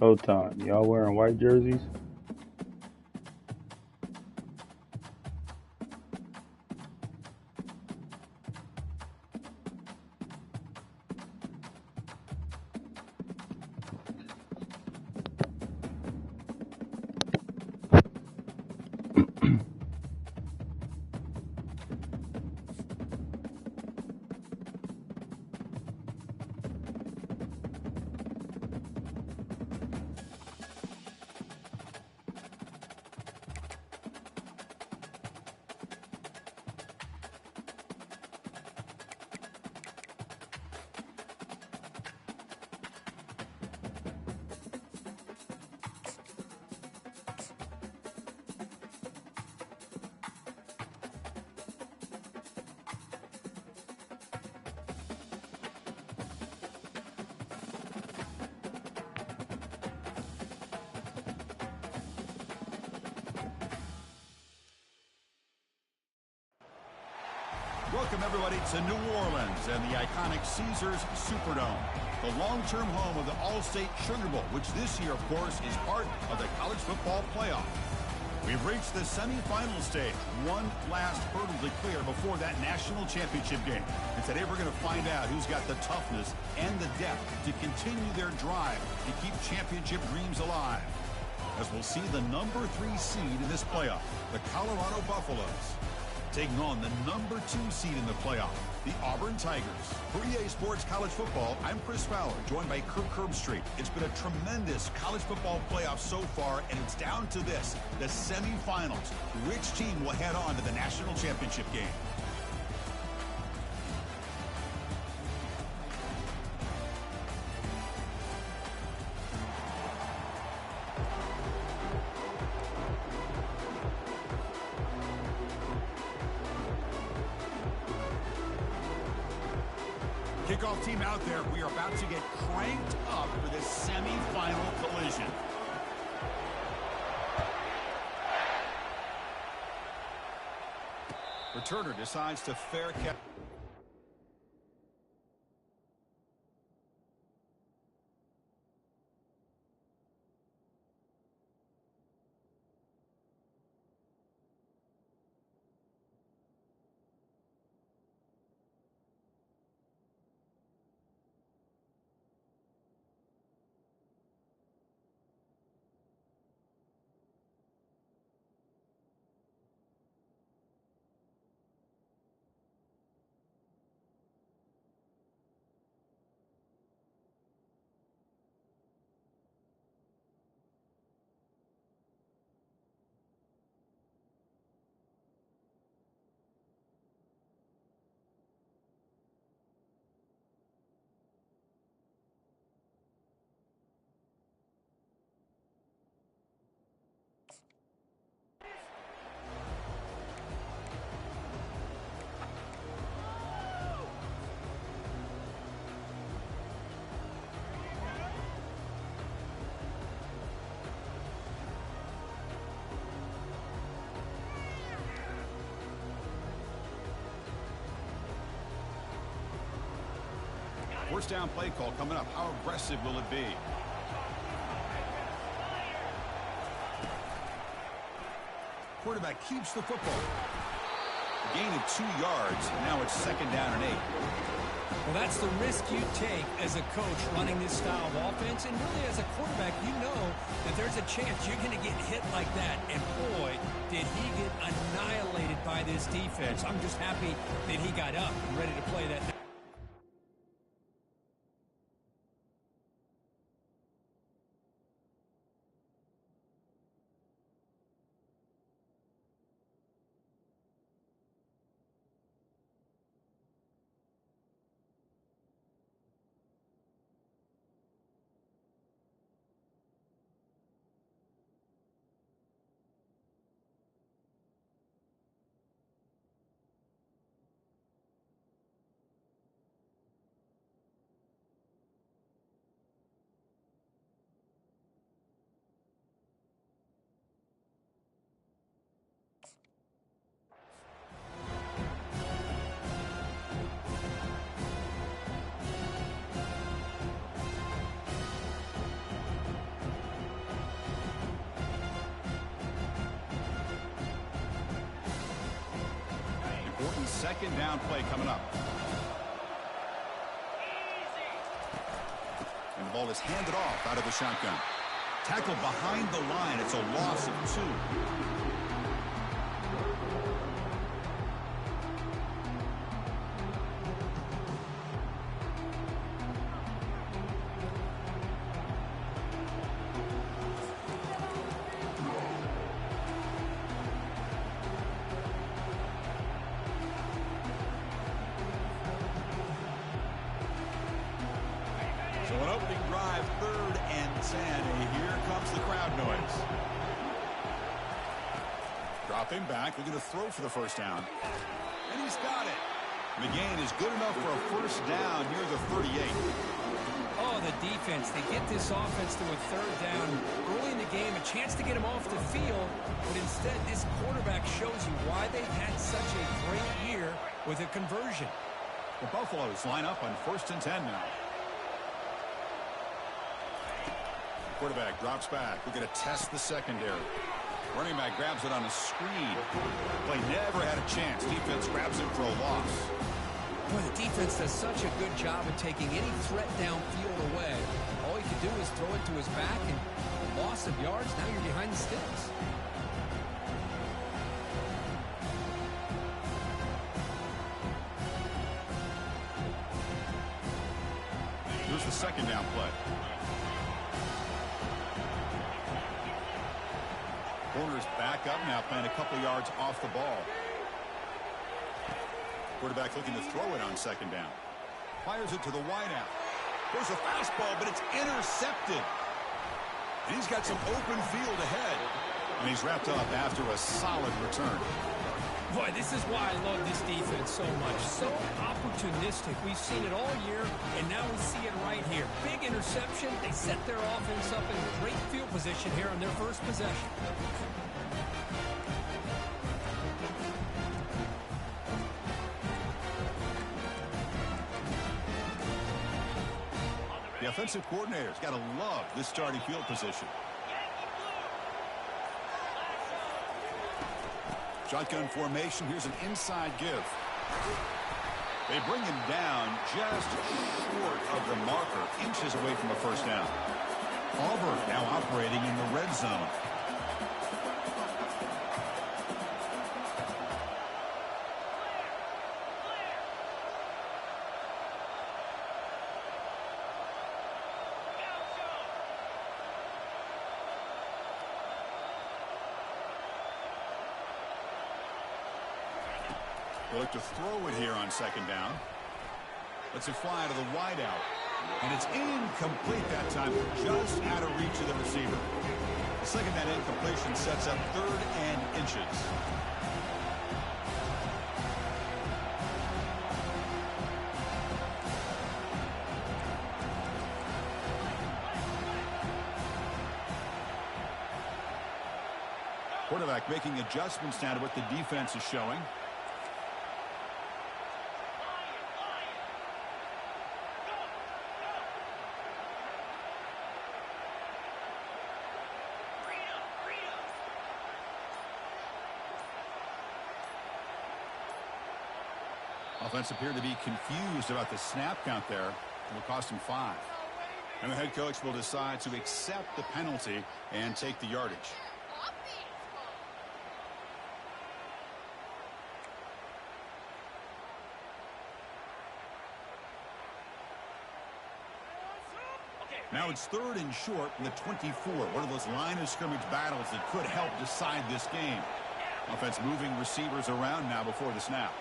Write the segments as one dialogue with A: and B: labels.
A: Go time. Y'all wearing white jerseys?
B: Welcome, everybody, to New Orleans and the iconic Caesars Superdome, the long-term home of the All-State Sugar Bowl, which this year, of course, is part of the college football playoff. We've reached the semifinal stage, one last hurdle to clear before that national championship game. And today we're going to find out who's got the toughness and the depth to continue their drive to keep championship dreams alive. As we'll see the number 3 seed in this playoff, the Colorado Buffaloes, taking on the number 2 seed in the playoff, the Auburn Tigers. For EA Sports College Football, I'm Chris Fowler, joined by Kirk Herbstreit. It's been a tremendous college football playoff so far, and it's down to this, the semifinals. Which team will head on to the national championship game? Kickoff team out there. We are about to get cranked up for this semifinal collision. Returner decides to fair catch. First down play call coming up. How aggressive will it be? Quarterback keeps the football. A gain of 2 yards. Now it's 2nd down and 8.
C: Well, that's the risk you take as a coach running this style of offense. And really, as a quarterback, you know that there's a chance you're going to get hit like that. And boy, did he get annihilated by this defense. I'm just happy that he got up and ready to play that.
B: second down play coming up. And the ball is handed off out of the shotgun. Tackled behind the line. It's a loss of 2. So an opening drive, 3rd and 10. Here comes the crowd noise. Dropping back, looking to throw for the first down. And he's got it. The gain is good enough for a first down near the 38.
C: Oh, the defense. They get this offense to a 3rd down early in the game, a chance to get him off the field. But instead, this quarterback shows you why they've had such a great year with a conversion.
B: The Buffaloes line up on 1st and 10 now. Quarterback drops back. We're going to test the secondary. Running back grabs it on a screen. Play never had a chance. Defense grabs it for a loss.
C: Boy, the defense does such a good job of taking any threat downfield away. All he could do is throw it to his back, and loss of yards, now you're behind the sticks.
B: Here's the second down play. Corner's back up now, playing a couple yards off the ball. Quarterback looking to throw it on second down. Fires it to the wideout. There's a fastball, but it's intercepted. And he's got some open field ahead. And he's wrapped up after a solid return.
C: Boy, this is why I love this defense so much. So opportunistic. We've seen it all year, and now we see it right here. Big interception. They set their offense up in great field position here on their first possession.
B: The offensive coordinator's got to love this starting field position. Shotgun formation. Here's an inside give. They bring him down just short of the marker, inches away from a first down. Auburn now operating in the red zone. They look to throw it here on second down. Lets it fly to the wideout. And it's incomplete that time, just out of reach of the receiver. The second down incompletion sets up 3rd and inches. Quarterback making adjustments now to what the defense is showing. Offense appeared to be confused about the snap count there. It will cost him 5. And the head coach will decide to accept the penalty and take the yardage. Now it's 3rd and short from the 24. One of those line of scrimmage battles that could help decide this game. Offense moving receivers around now before the snap.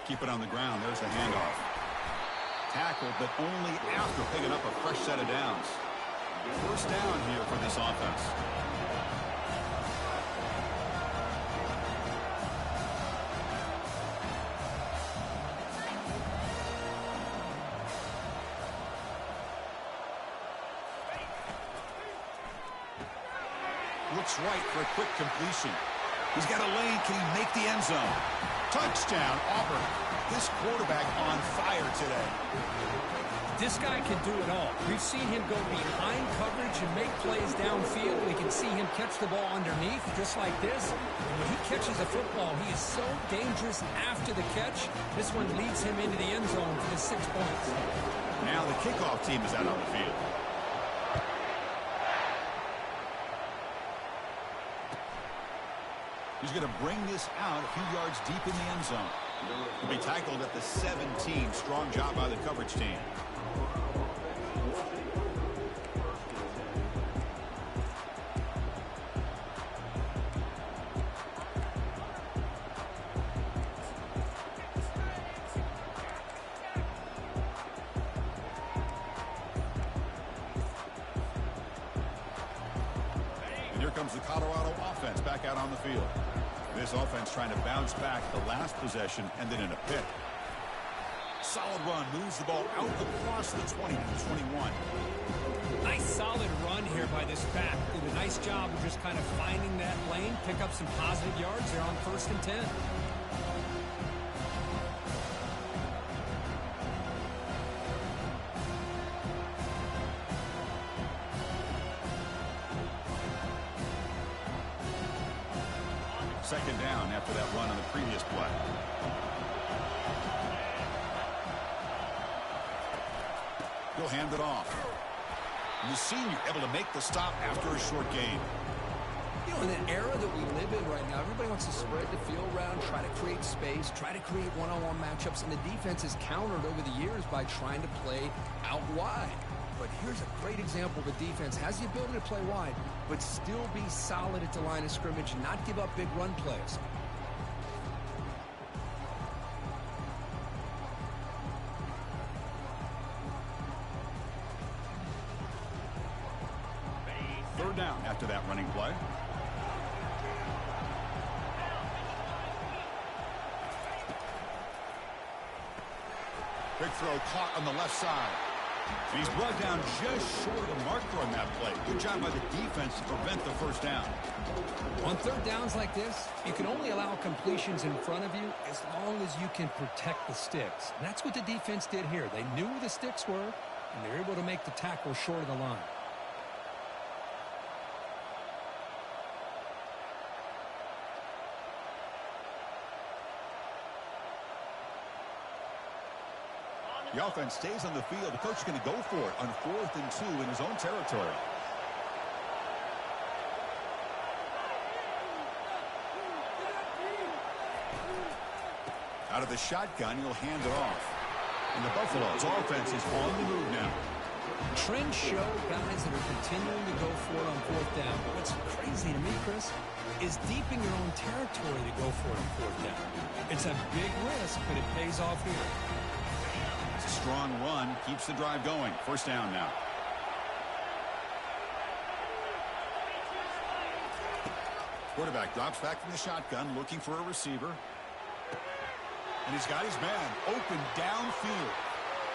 B: Keep it on the ground. There's the handoff. Tackled, but only after picking up a fresh set of downs. First down here for this offense. Looks right for a quick completion. He's got a lane. Can he make the end zone? Touchdown, Auburn. this quarterback on fire today.
C: This guy can do it all. We've seen him go behind coverage and make plays downfield. We can see him catch the ball underneath just like this. And when he catches a football, he is so dangerous after the catch. This one leads him into the end zone for the 6 points.
B: Now the kickoff team is out on the field. He's going to bring this out a few yards deep in the end zone. He'll be tackled at the 17. Strong job by the coverage team. And here comes the Colorado offense back out on the field. This offense trying to bounce back the last possession and then in a pick. Solid run, moves the ball out across the 20 to the 21.
C: Nice solid run here by this back. Did a nice job of just kind of finding that lane, pick up some positive yards there on 1st and 10.
B: Second down after that run on the previous play. He'll hand it off. And the senior able to make the stop after a short gain.
C: You know, in the era that we live in right now, everybody wants to spread the field around, try to create space, try to create one-on-one matchups, and the defense has countered over the years by trying to play out wide. But here's a great example of a defense has the ability to play wide, but still be solid at the line of scrimmage and not give up big run plays.
B: Third down after that running play. Big throw caught on the left side. And he's brought down just short of the mark on that play. Good job by the defense to prevent the first down.
C: On third downs like this, you can only allow completions in front of you as long as you can protect the sticks. And that's what the defense did here. They knew where the sticks were, and they were able to make the tackle short of the line.
B: The offense stays on the field. The coach is going to go for it on 4th and 2 in his own territory. Out of the shotgun, he'll hand it off. And the Buffaloes offense is on the move now.
C: Trends show guys that are continuing to go for it on 4th down. But what's crazy to me, Chris, is deep in your own territory to go for it on 4th down. It's a big risk, but it pays off here.
B: Strong run keeps the drive going. First down now. Quarterback drops back from the shotgun looking for a receiver. And he's got his man open downfield.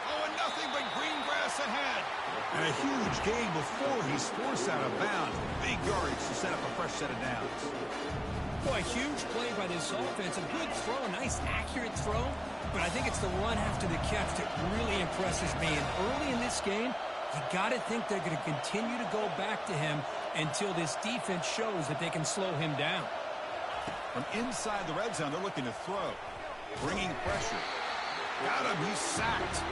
B: Oh, and nothing but green grass ahead. And a huge gain before he's forced out of bounds. Big yardage to set up a fresh set of downs.
C: Boy, huge play by this offense. A good throw, a nice accurate throw. But I think it's the run after the catch that really impresses me. And early in this game, you got to think they're going to continue to go back to him until this defense shows that they can slow him down.
B: From inside the red zone, they're looking to throw. Bringing pressure. Got him. He's sacked.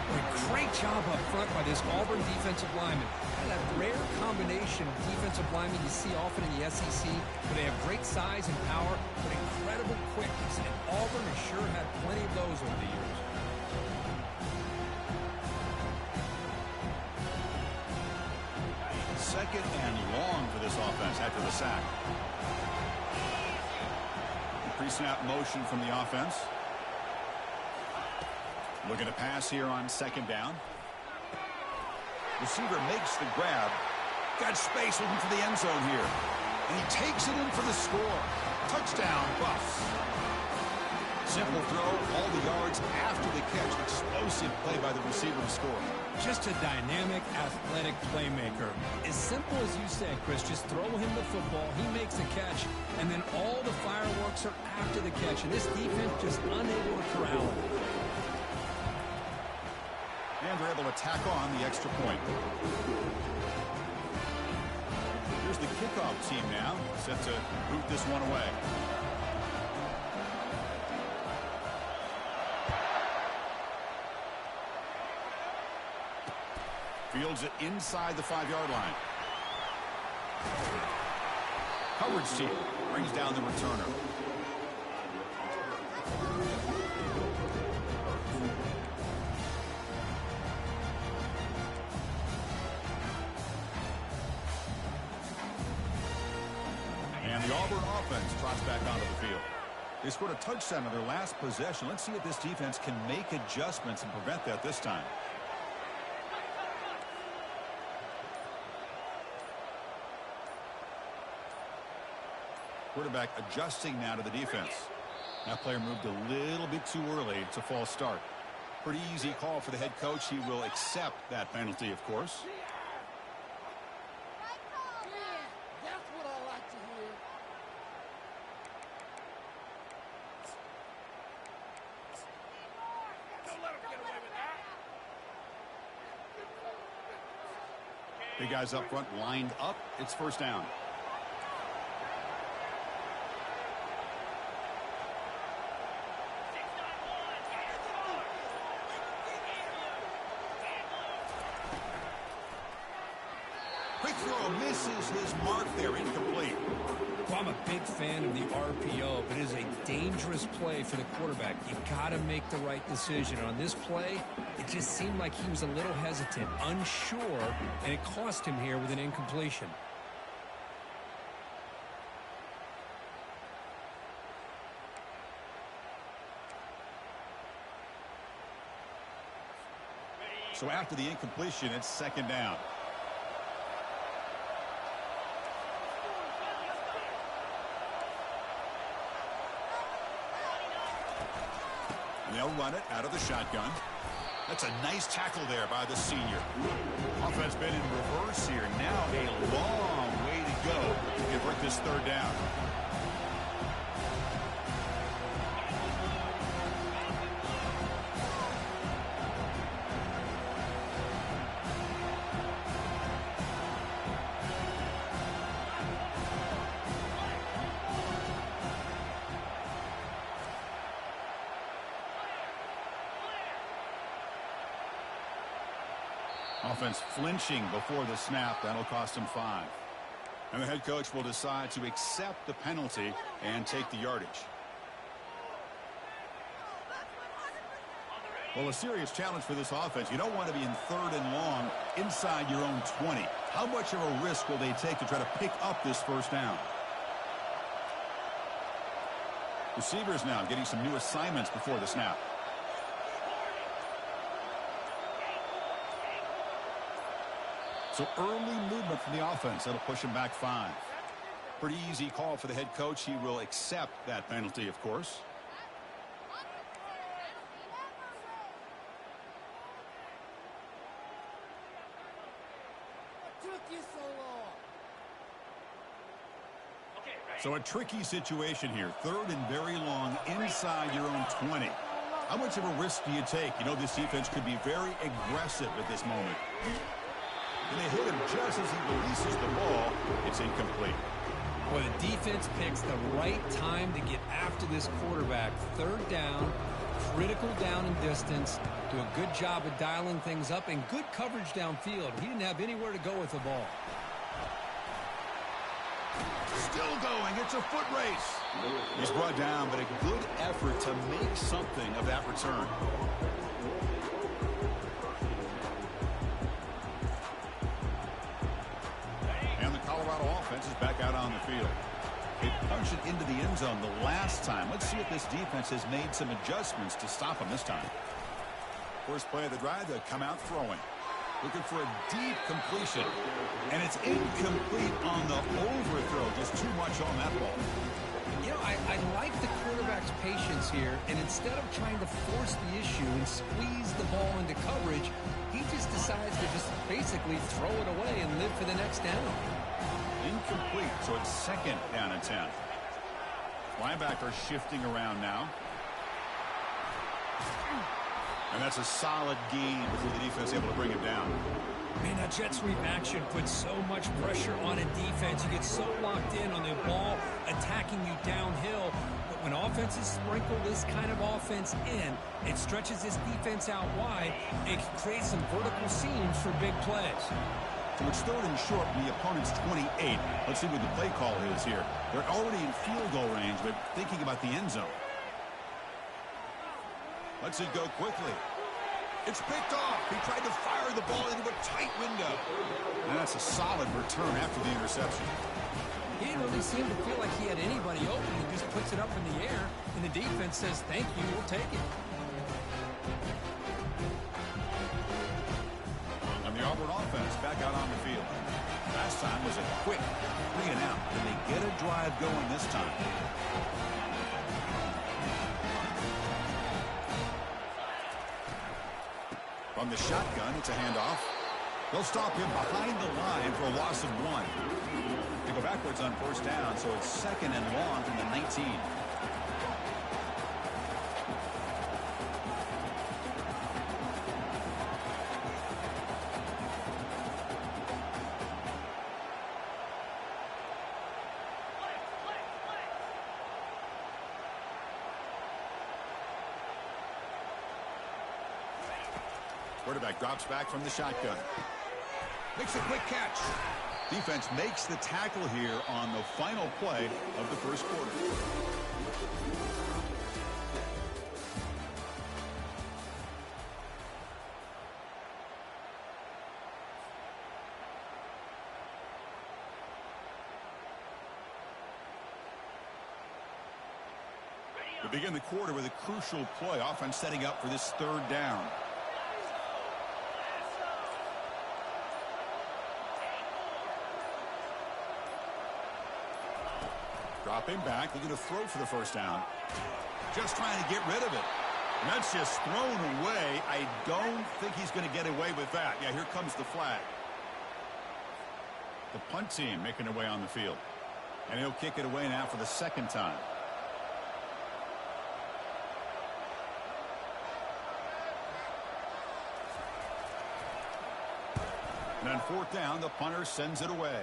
C: A great job up front by this Auburn defensive lineman. Kind of that rare combination of defensive linemen you see often in the SEC, where they have great size and power, but incredible quickness. And Auburn has sure had plenty of those over the years.
B: Second and long for this offense after the sack. Pre-snap motion from the offense. Looking to pass here on second down. Receiver makes the grab. Got space looking for the end zone here. And he takes it in for the score. Touchdown, Buffs. Simple throw, all the yards after the catch. Explosive play by the receiver to score.
C: Just a dynamic, athletic playmaker. As simple as you said, Chris, just throw him the football, he makes a catch, and then all the fireworks are after the catch. And this defense just unable to corral him.
B: And they're able to tack on the extra point. Here's the kickoff team now, set to boot this one away. Fields it inside the 5-yard line. Coverage team brings down the returner. And the Auburn offense trots back onto the field. They scored a touchdown on their last possession. Let's see if this defense can make adjustments and prevent that this time. Quarterback adjusting now to the defense. That player moved a little bit too early. It's a false start. Pretty easy call for the head coach. He will accept that penalty, of course.
D: That's what I like to hear. Don't let him get away with that.
B: Big guys up front lined up. It's first down. Quick throw misses his mark there, incomplete.
C: Well, I'm a big fan of the RPO, but it is a dangerous play for the quarterback. You've got to make the right decision. On this play, it just seemed like he was a little hesitant, unsure, and it cost him here with an incompletion.
B: So after the incompletion, it's second down. And they'll run it out of the shotgun. That's a nice tackle there by the senior. Offense been in reverse here. Now a long way to go to convert this third down. Offense flinching before the snap. That'll cost him 5. And the head coach will decide to accept the penalty and take the yardage. Well, a serious challenge for this offense. You don't want to be in third and long inside your own 20. How much of a risk will they take to try to pick up this first down? Receivers now getting some new assignments before the snap. So early movement from the offense. That'll push him back 5. Pretty easy call for the head coach. He will accept that penalty, of course.
D: What took you so long?
B: So a tricky situation here. Third and very long inside your own 20. How much of a risk do you take? You know, this defense could be very aggressive at this moment. And they hit him just as he releases the ball. It's incomplete.
C: Well, the defense picks the right time to get after this quarterback. Third down, critical down and distance. Do a good job of dialing things up and good coverage downfield. He didn't have anywhere to go with the ball.
B: Still going. It's a foot race. He's brought down, but a good effort to make something of that return. Offense is back out on the field. They punched it into the end zone the last time. Let's see if this defense has made some adjustments to stop them this time. First play of the drive, they'll come out throwing. Looking for a deep completion. And it's incomplete on the overthrow. Just too much on that ball.
C: You know, I like the quarterback's patience here, and instead of trying to force the issue and squeeze the ball into coverage, he just decides to just basically throw it away and live for the next down.
B: Incomplete, so it's second down and 10. Linebacker shifting around now. And that's a solid gain before the defense able to bring him down.
C: Man, that jet sweep action puts so much pressure on a defense. You get so locked in on the ball attacking you downhill. But when offenses sprinkle this kind of offense in, it stretches this defense out wide. It creates some vertical seams for big plays.
B: So it's third and short from the opponent's 28. Let's see what the play call is here. They're already in field goal range, but thinking about the end zone. Lets it go quickly. It's picked off. He tried to fire the ball into a tight window. And that's a solid return after the interception.
C: He didn't really seem to feel like he had anybody open. He just puts it up in the air, and the defense says, thank you, we'll take it.
B: And the Auburn offense back out on the field. Last time was a quick 3 and out. Can they get a drive going this time? From the shotgun, it's a handoff. They'll stop him behind the line for a loss of 1. They go backwards on first down, so it's second and long from the 19. Quarterback drops back from the shotgun. Makes a quick catch. Defense makes the tackle here on the final play of the first quarter. We begin the quarter with a crucial play. Offense setting up for this third down. Dropping back, looking to throw for the first down. Just trying to get rid of it. And that's just thrown away. I don't think he's going to get away with that. Yeah, here comes the flag. The punt team making their way on the field. And he'll kick it away now for the second time. And on fourth down, the punter sends it away.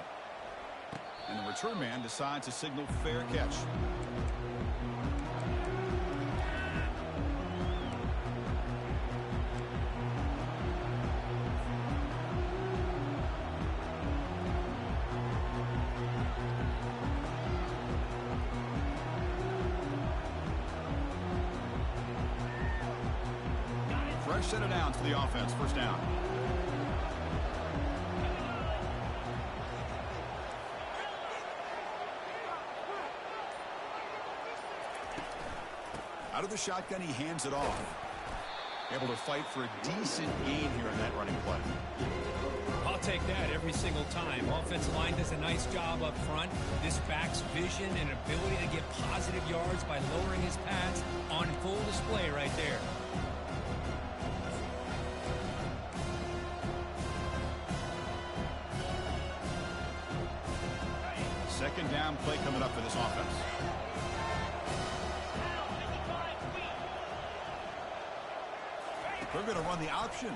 B: And the return man decides to signal fair catch. Fresh set of downs for the offense. First down. Out of the shotgun, he hands it off. Able to fight for a decent gain here in that running play.
C: I'll take that every single time. Offensive line does a nice job up front. This back's vision and ability to get positive yards by lowering his pads on full display right there.
B: Second down play coming up for this offense. They're going to run the option.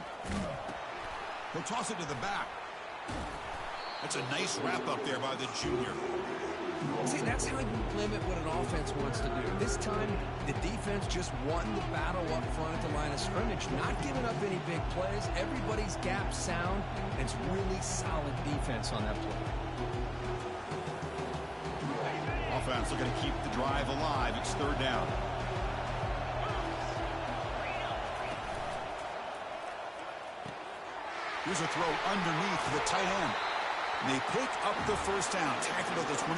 B: He'll toss it to the back. That's a nice wrap up there by the junior.
C: See, that's how you limit what an offense wants to do. This time, the defense just won the battle up front at the line of scrimmage, not giving up any big plays. Everybody's gap sound, and it's really solid defense on that play.
B: Offense looking to keep the drive alive. It's third down. Here's a throw underneath to the tight end. And they pick up the first down, tackled at the 25.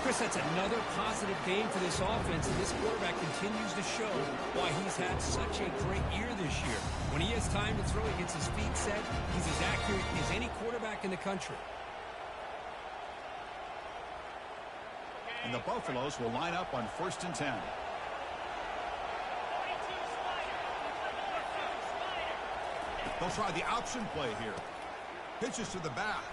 C: Chris, that's another positive game for this offense, and this quarterback continues to show why he's had such a great year this year. When he has time to throw, he gets his feet set. He's as accurate as any quarterback in the country.
B: And the Buffaloes will line up on 1st and 10. They'll try the option play here. Pitches to the back.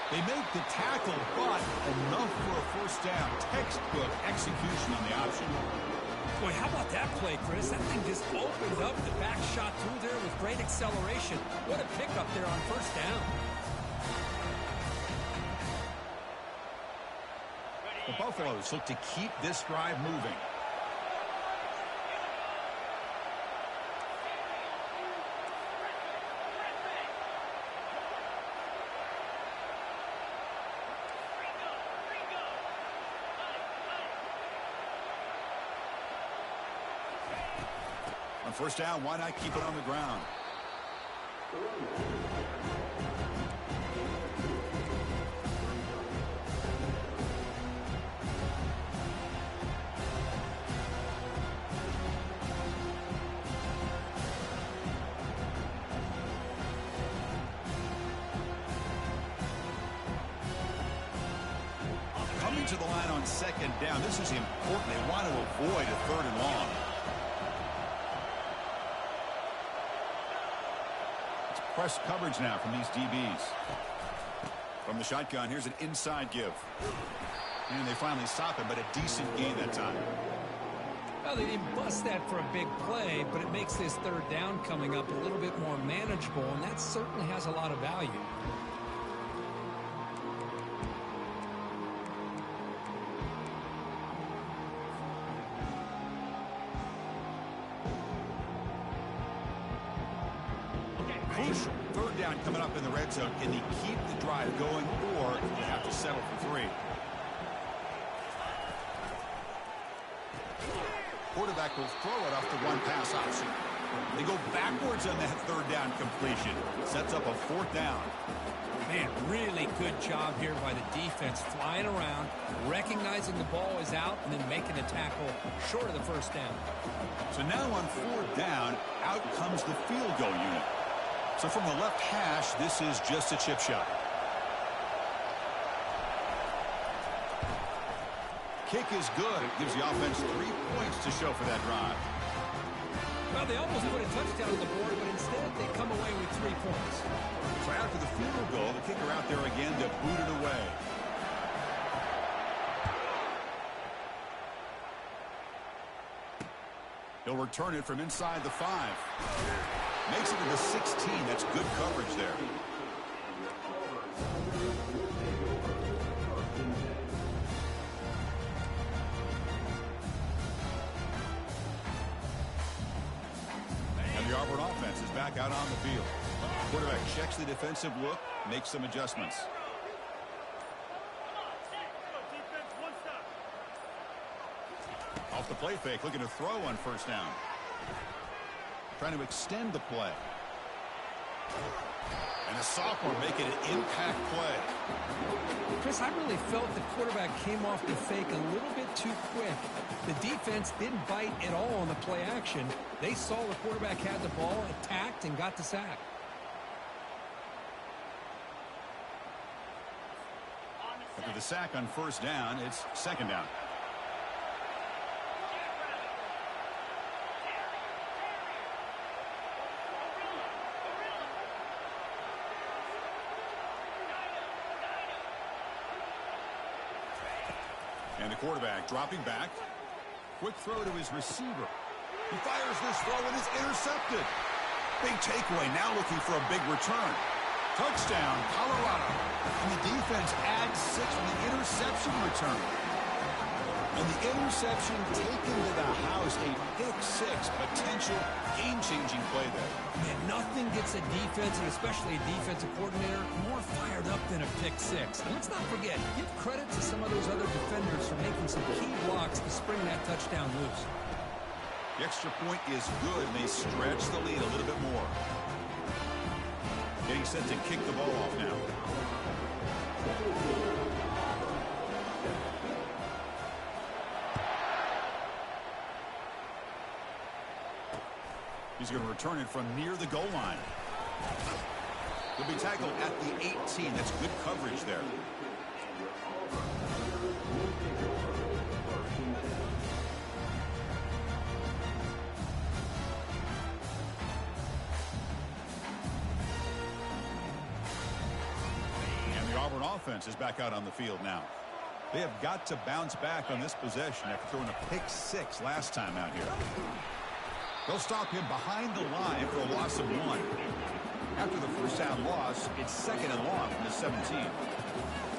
B: They make the tackle, but enough for a 1st down. Textbook execution on the option.
C: Boy, how about that play, Chris? That thing just opened up. The back shot through there with great acceleration. What a pickup there on 1st down.
B: The Buffaloes look to keep this drive moving. On 1st down, why not keep it on the ground? Coming to the line on 2nd down. This is important. They want to avoid a 3rd and long. Press coverage now from these DBs. From the shotgun, here's an inside give. And they finally stop him, but a decent gain that time.
C: Well, they didn't bust that for a big play, but it makes this 3rd down coming up a little bit more manageable, and that certainly has a lot of value.
B: Crucial 3rd down coming up in the red zone. Can they keep the drive going, or do they have to settle for 3? Quarterback will throw it off the one pass option. They go backwards on that 3rd down completion. Sets up a 4th down.
C: Man, really good job here by the defense, flying around, recognizing the ball is out, and then making a tackle short of the 1st down.
B: So now on 4th down, out comes the field goal unit. So from the left hash, this is just a chip shot. Kick is good. It gives the offense 3 points to show for that drive.
C: Well, they almost put a touchdown on the board, but instead they come away with 3 points.
B: So after the field goal, the kicker out there again to boot it away. He'll return it from inside the 5. Makes it to the 16. That's good coverage there. And the Auburn offense is back out on the field. Quarterback checks the defensive look, makes some adjustments. Off the play fake, looking to throw on 1st down. Trying to extend the play. And the sophomore making an impact play.
C: Chris, I really felt the quarterback came off the fake a little bit too quick. The defense didn't bite at all on the play action. They saw the quarterback had the ball, attacked, and got the sack.
B: After the sack on 1st down, it's 2nd down. And the quarterback dropping back. Quick throw to his receiver. He fires this throw and is intercepted. Big takeaway, now looking for a big return. Touchdown, Colorado. And the defense adds 6 from the interception return. And the interception taken to the house, a pick-6 potential game-changing play there.
C: Man, nothing gets a defense, and especially a defensive coordinator, more fired up than a pick-6. And let's not forget, give credit to some of those other defenders for making some key blocks to spring that touchdown loose.
B: The extra point is good, and they stretch the lead a little bit more. Getting set to kick the ball off now. He's going to return it from near the goal line. He'll be tackled at the 18. That's good coverage there. And the Auburn offense is back out on the field now. They have got to bounce back on this possession after throwing a pick-6 last time out here. They'll stop him behind the line for a loss of 1. After the first down loss, it's 2nd and long from the 17.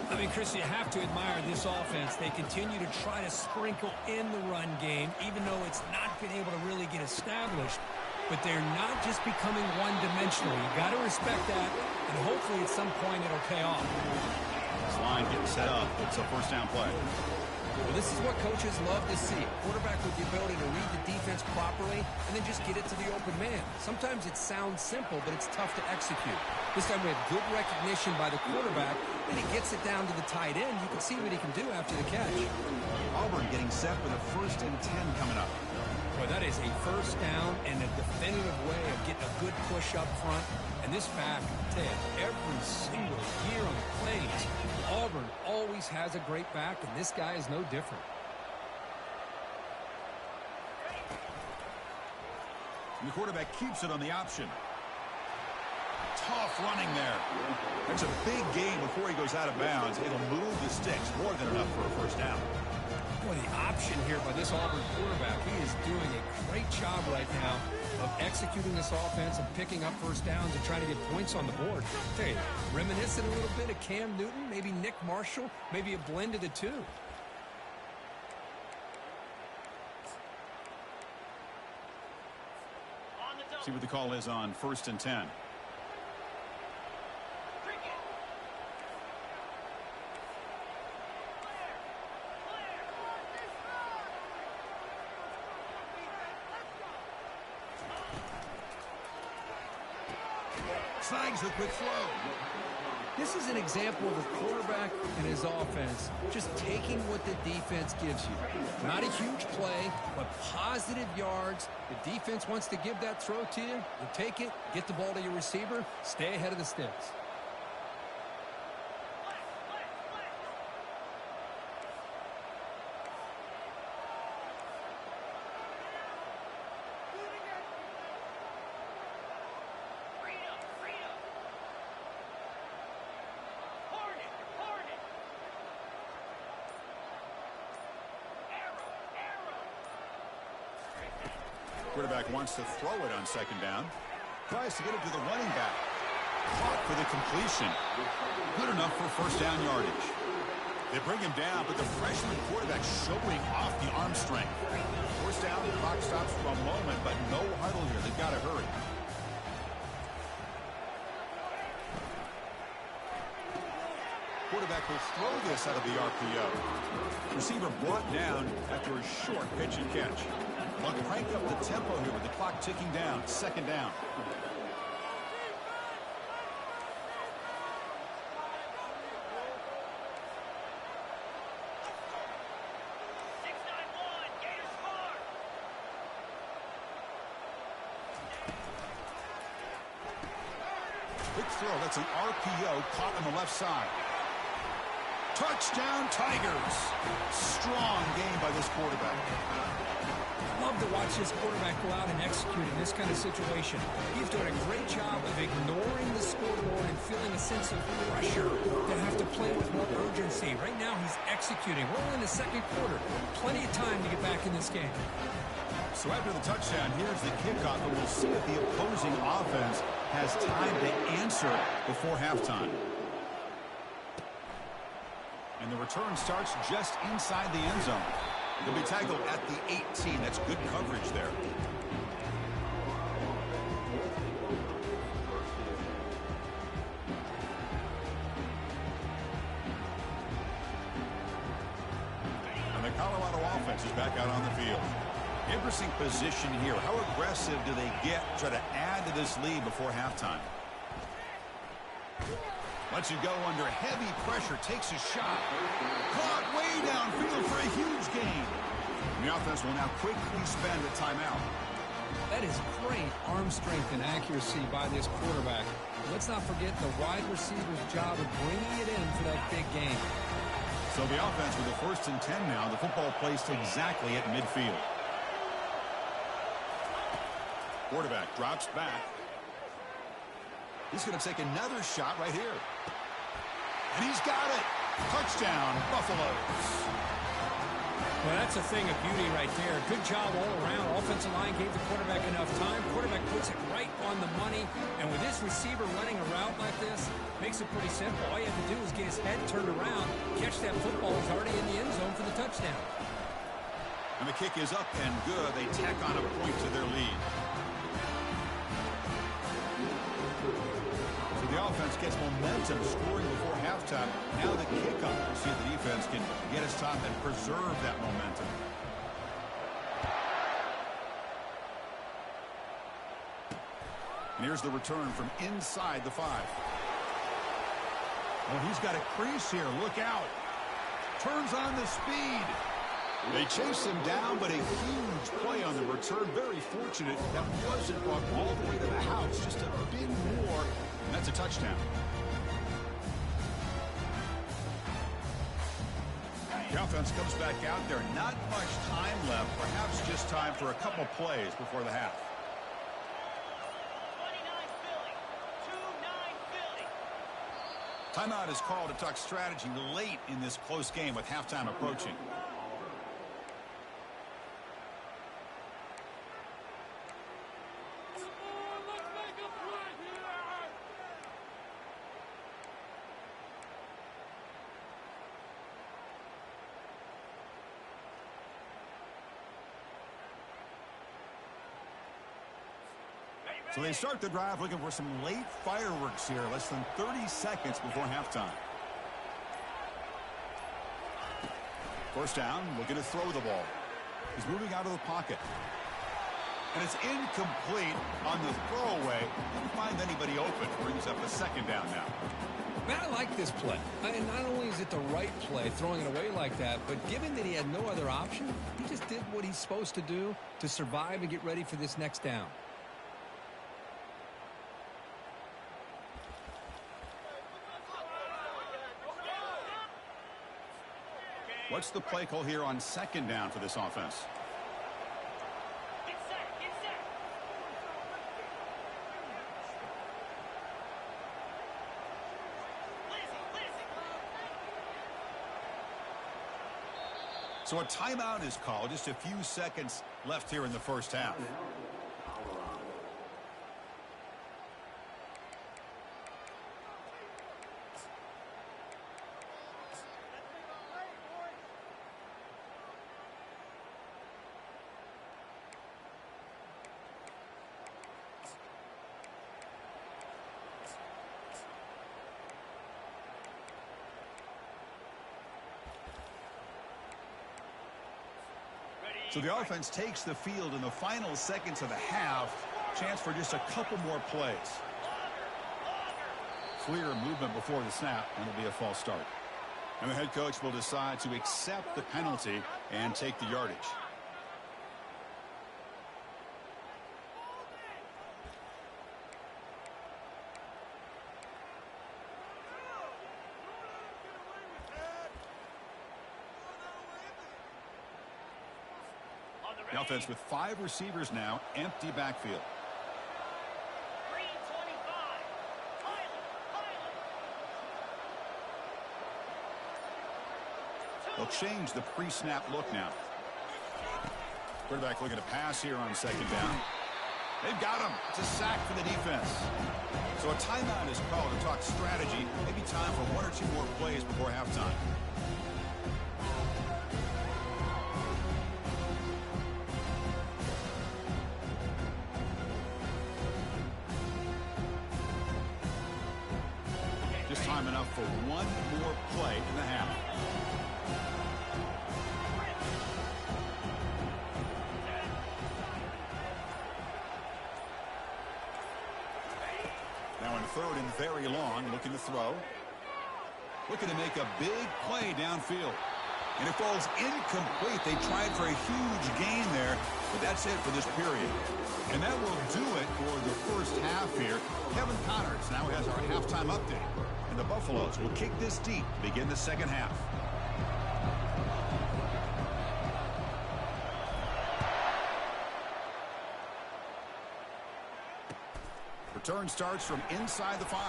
C: I mean, Chris, you have to admire this offense. They continue to try to sprinkle in the run game, even though it's not been able to really get established. But they're not just becoming one-dimensional. You got to respect that, and hopefully at some point it'll pay off.
B: This line getting set up. It's a first down play.
C: Well, this is what coaches love to see. A quarterback with the ability to read the defense properly and then just get it to the open man. Sometimes it sounds simple, but it's tough to execute. This time we have good recognition by the quarterback, and he gets it down to the tight end. You can see what he can do after the catch.
B: Auburn getting set for the 1st and 10 coming up.
C: Boy, that is a first down and a definitive way of getting a good push up front. And this back, Ted, every single year on the plays, Auburn always has a great back, and this guy is no different.
B: And the quarterback keeps it on the option. Tough running there. That's a big gain before he goes out of bounds. It'll move the sticks more than enough for a first down.
C: Boy, the option here by this Auburn quarterback, he is doing a great job right now of executing this offense and picking up first downs and trying to get points on the board. Hey, reminiscent a little bit of Cam Newton, maybe Nick Marshall, maybe a blend of the two.
B: See what the call is on 1st and 10. Snags the quick throw.
C: This is an example of a quarterback and his offense just taking what the defense gives you. Not a huge play, but positive yards. The defense wants to give that throw to you. You take it, get the ball to your receiver, stay ahead of the sticks.
B: Quarterback wants to throw it on 2nd down. Tries to get it to the running back. Caught for the completion. Good enough for first down yardage. They bring him down, but the freshman quarterback showing off the arm strength. First down, the clock stops for a moment, but no huddle here. They've got to hurry. Quarterback will throw this out of the RPO. Receiver brought down after a short pitch and catch. They'll crank up the tempo here with the clock ticking down. 2nd down. Quick throw. That's an RPO caught on the left side. Touchdown, Tigers. Strong game by this quarterback.
C: Love to watch this quarterback go out and execute in this kind of situation. He's doing a great job of ignoring the scoreboard and feeling a sense of pressure to have to play with more urgency. Right now, he's executing. We're only in the 2nd quarter. Plenty of time to get back in this game.
B: So after the touchdown, here's the kickoff, and we'll see if the opposing offense has time to answer before halftime. And the return starts just inside the end zone. He'll be tackled at the 18. That's good coverage there. And the Colorado offense is back out on the field. Interesting position here. How aggressive do they get to try to add to this lead before halftime? Lets it go under heavy pressure. Takes a shot. Caught way downfield for a huge gain. And the offense will now quickly spend a timeout.
C: That is great arm strength and accuracy by this quarterback. Let's not forget the wide receiver's job of bringing it in for that big game.
B: So the offense with the 1st and 10 now. The football placed exactly at midfield. Quarterback drops back. He's going to take another shot right here. And he's got it. Touchdown, Buffaloes.
C: Well, that's a thing of beauty right there. Good job all around. Offensive line gave the quarterback enough time. Quarterback puts it right on the money. And with this receiver running a route like this, makes it pretty simple. All you have to do is get his head turned around, catch that football. It's already in the end zone for the touchdown.
B: And the kick is up and good. They tack on a point to their lead. So the offense gets momentum, scoring before halftime. Now the kickoff. We'll see if the defense can get his top and preserve that momentum. And here's the return from inside the 5. Oh, he's got a crease here. Look out. Turns on the speed. They chase him down, but a huge play on the return. Very fortunate that wasn't brought all the way to the house. Just a bit more, and that's a touchdown. The offense comes back out there. Not much time left. Perhaps just time for a couple plays before the half. 29 Philly. 2-9 Philly. Timeout is called to talk strategy late in this close game with halftime approaching. So they start the drive looking for some late fireworks here. Less than 30 seconds before halftime. First down, looking to throw the ball. He's moving out of the pocket. And it's incomplete on the throwaway. Didn't find anybody open. Brings up a 2nd down now.
C: Man, I like this play. And not only is it the right play, throwing it away like that, but given that he had no other option, he just did what he's supposed to do to survive and get ready for this next down.
B: What's the play call here on 2nd down for this offense?
D: Get set, get set.
B: So a timeout is called. Just a few seconds left here in the first half. So the offense takes the field in the final seconds of the half. Chance for just a couple more plays. Clear movement before the snap, and it'll be a false start. And the head coach will decide to accept the penalty and take the yardage. The offense with 5 receivers now, empty backfield. They'll change the pre-snap look now. Quarterback looking to pass here on 2nd down. They've got him. It's a sack for the defense. So a timeout is called to talk strategy. Maybe time for 1 or 2 more plays before halftime. Just time enough for 1 more play in the half. Now in 3rd third and very long, looking to throw. Looking to make a big play downfield. And it falls incomplete. They tried for a huge gain there, but that's it for this period. And that will do it for the first half here. Kevin Connors now has our halftime update. And the Buffaloes will kick this deep to begin the second half. Return starts from inside the 5.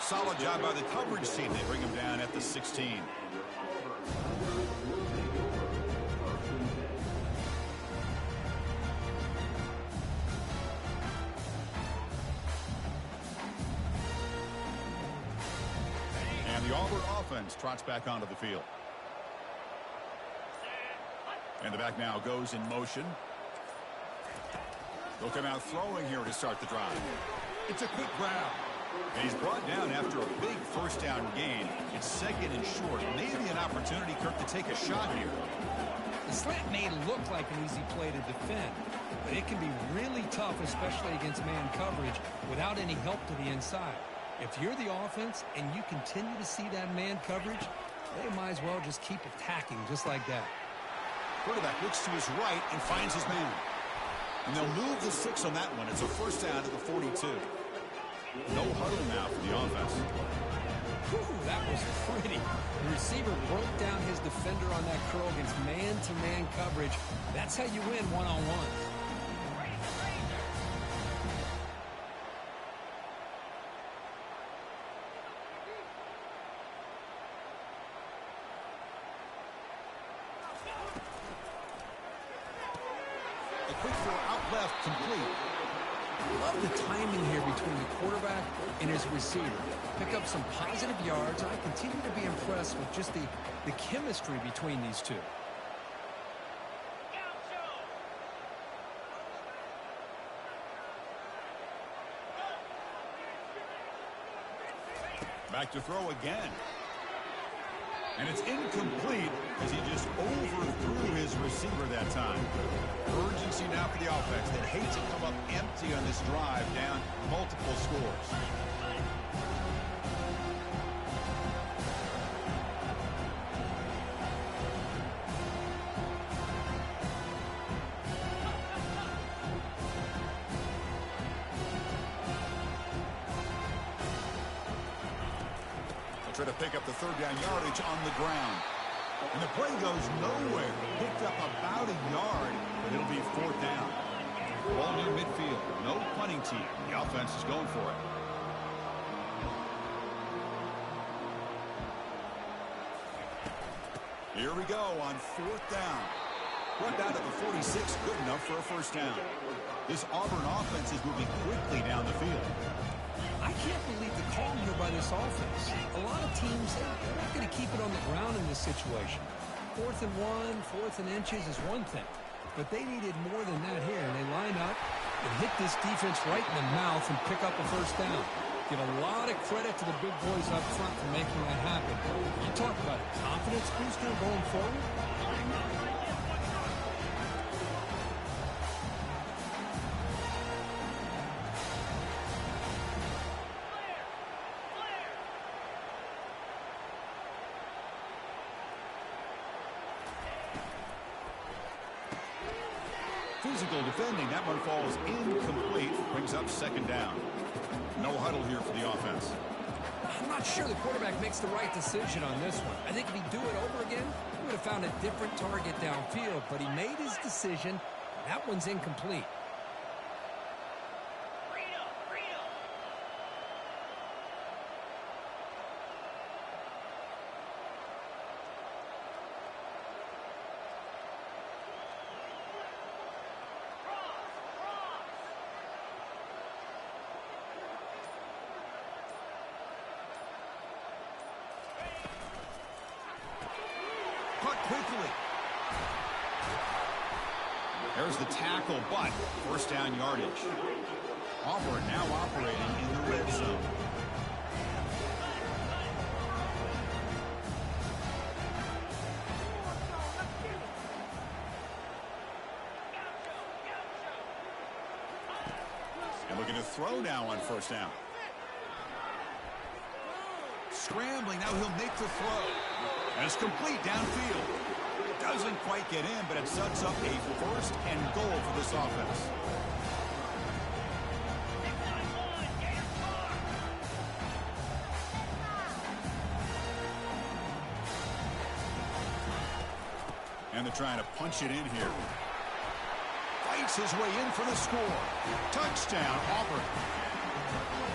B: Solid job by the coverage team. They bring him down at the 16. And the Auburn offense trots back onto the field. And the back now goes in motion. They'll come out throwing here to start the drive. It's a quick grab. And he's brought down after a big first down gain. It's second and short. Maybe an opportunity, Kirk, to take a shot here.
C: The slant may look like an easy play to defend, but it can be really tough, especially against man coverage, without any help to the inside. If you're the offense and you continue to see that man coverage, they might as well just keep attacking just like that.
B: Quarterback looks to his right and finds his man. And they'll move the 6 on that one. It's a first down to the 42. No huddle now for the offense.
C: Whew, that was pretty. The receiver broke down his defender on that curl against man-to-man coverage. That's how you win one-on-one.
B: A quick throw out left, complete.
C: Love the timing here between the quarterback and his receiver. Pick up some positive yards. I continue to be impressed with just the chemistry between these two.
B: Back to throw again. And it's incomplete as he just overthrew his receiver that time. Urgency now for the offense that hates to come up empty on this drive down multiple scores. Try to pick up the third down yardage on the ground. And the play goes nowhere. Picked up about a yard, but it'll be fourth down. Ball near midfield. No punting team. The offense is going for it. Here we go on fourth down. Run down to the 46. Good enough for a first down. This Auburn offense is moving quickly down the field.
C: I can't believe the call here by this offense. A lot of teams, they're not going to keep it on the ground in this situation. 4th and 1, 4th and inches is one thing. But they needed more than that here, and they line up and hit this defense right in the mouth and pick up a first down. Give a lot of credit to the big boys up front for making that happen. You talk about a confidence booster going forward.
B: Physical defending. That one falls incomplete. Brings up second down. No huddle here for the offense.
C: I'm not sure the quarterback makes the right decision on this one. I think if he'd do it over again, he would have found a different target downfield. But he made his decision. That one's incomplete.
B: Quickly. There's the tackle, but first down yardage. Auburn now operating in the red zone. And looking to throw now on first down. Scrambling, now he'll make the throw. And it's complete downfield. Doesn't quite get in, but it sets up a first and goal for this offense. And they're trying to punch it in here. Fights his way in for the score. Touchdown, Auburn.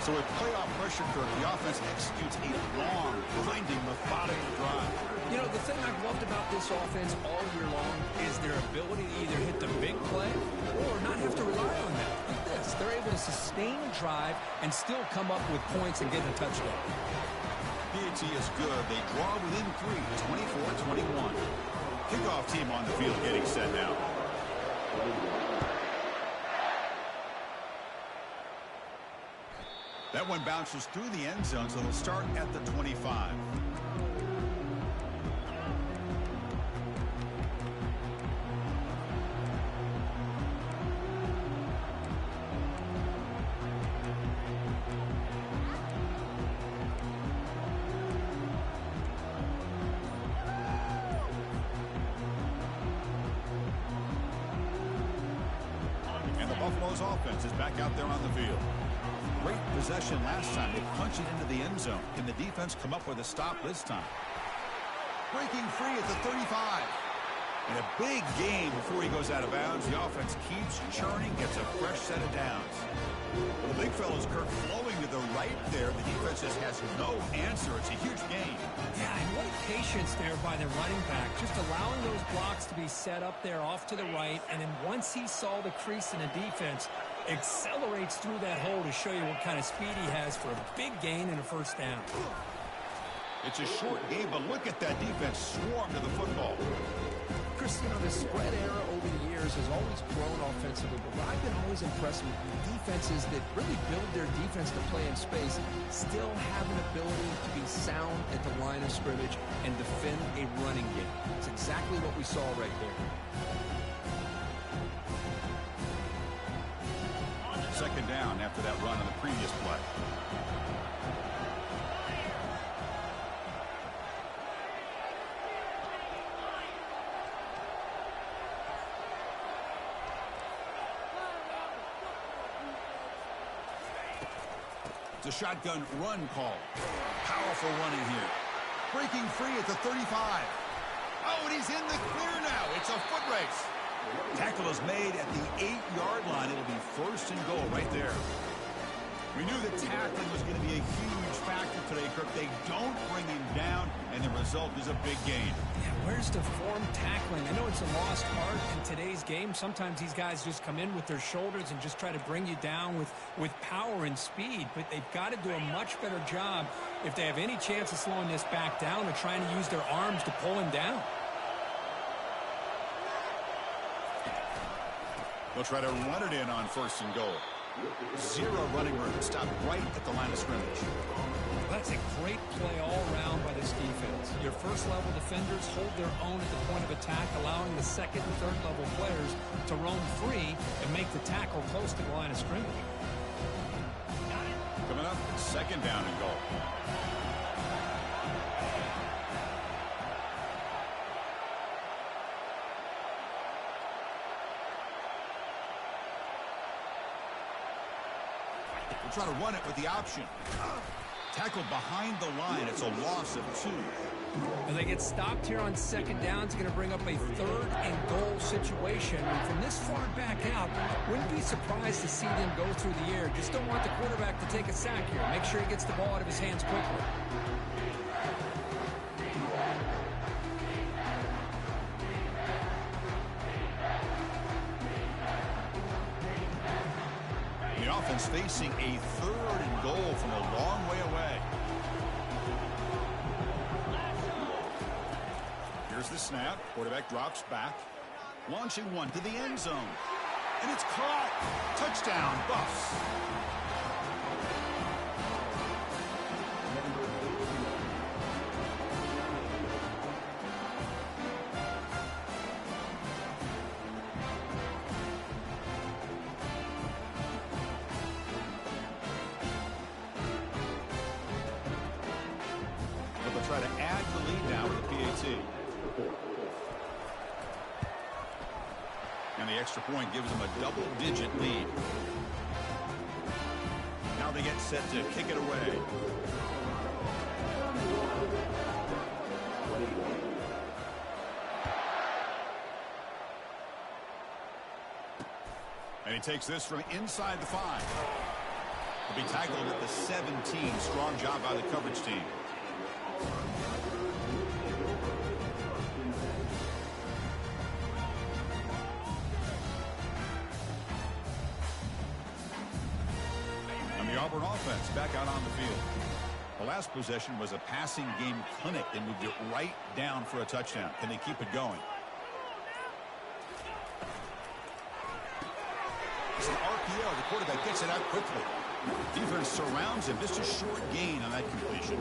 B: So with playoff pressure, Kirk, the offense executes a long, grinding, methodical drive.
C: You know, the thing I've loved about this offense all year long is their ability to either hit the big play or not have to rely on that. Like this, they're able to sustain a drive and still come up with points and get a touchdown.
B: PAT is good. They draw within 3, 24-21. Kickoff team on the field getting set now. That one bounces through the end zone, so they'll start at the 25. And the Buffalo's offense is back out there on the field. Great possession last time. They punch it into the end zone. Can the defense come up with a stop this time? Breaking free at the 35. And a big gain before he goes out of bounds. The offense keeps churning, gets a fresh set of downs. Well, the big fellow's Kirk flowing to the right there. The defense just has no answer. It's a huge gain.
C: Yeah, and what patience there by the running back. Just allowing those blocks to be set up there off to the right. And then once he saw the crease in the defense, accelerates through that hole to show you what kind of speed he has for a big gain and a first down.
B: It's a short game, but look at that defense swarm to the football.
C: Chris, you know, the spread era over the years has always grown offensively, but what I've been always impressed with defenses that really build their defense to play in space still have an ability to be sound at the line of scrimmage and defend a running game. It's exactly what we saw right there.
B: Second down after that run on the previous play. It's a shotgun run call. Powerful running here. Breaking free at the 35. Oh, and he's in the clear now. It's a foot race. Tackle is made at the 8-yard line. It'll be first and goal right there. We knew that tackling was going to be a huge factor today, Kirk. They don't bring him down, and the result is a big gain.
C: Yeah, where's the form tackling? I know it's a lost art in today's game. Sometimes these guys just come in with their shoulders and just try to bring you down with power and speed, but they've got to do a much better job if they have any chance of slowing this back down or trying to use their arms to pull him down.
B: They'll try to run it in on first and goal. Zero running room. Stop right at the line of scrimmage.
C: That's a great play all around by this defense. Your first-level defenders hold their own at the point of attack, allowing the second and third-level players to roam free and make the tackle close to the line of scrimmage.
B: Coming up, second down and goal. We'll try to run it with the option. Tackled behind the line. It's a loss of 2.
C: As they get stopped here on second down, it's going to bring up a third and goal situation. And from this far back out, wouldn't be surprised to see them go through the air. Just don't want the quarterback to take a sack here. Make sure he gets the ball out of his hands quickly.
B: The offense facing a third and goal from a long way away. Here's the snap. Quarterback drops back. Launching one to the end zone. And it's caught. Touchdown, Buffs. extra point gives them a double-digit lead. Now they get set to kick it away. And he takes this from inside the 5. He'll be tackled at the 17. Strong job by the coverage team. And the Auburn offense back out on the field. The last possession was a passing game clinic. They moved it right down for a touchdown. Can they keep it going? It's an RPO. The quarterback gets it out quickly. Defense surrounds him. Just a short gain on that completion.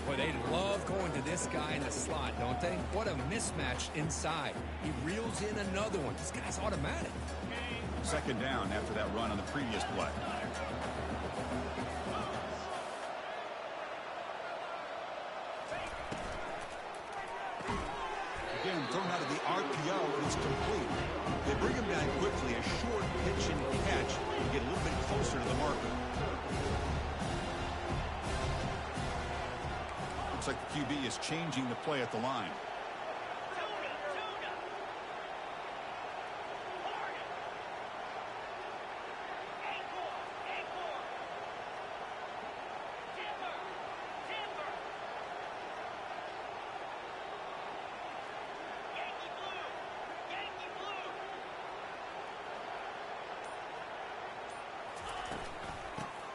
C: Boy, they love going to this guy in the slot, don't they? What a mismatch inside. He reels in another one. This guy's automatic.
B: Second down after that run on the previous play. Again, thrown out of the RPO, and it's complete. They bring him down quickly, a short pitch and catch, and get a little bit closer to the marker. Looks like the QB is changing the play at the line.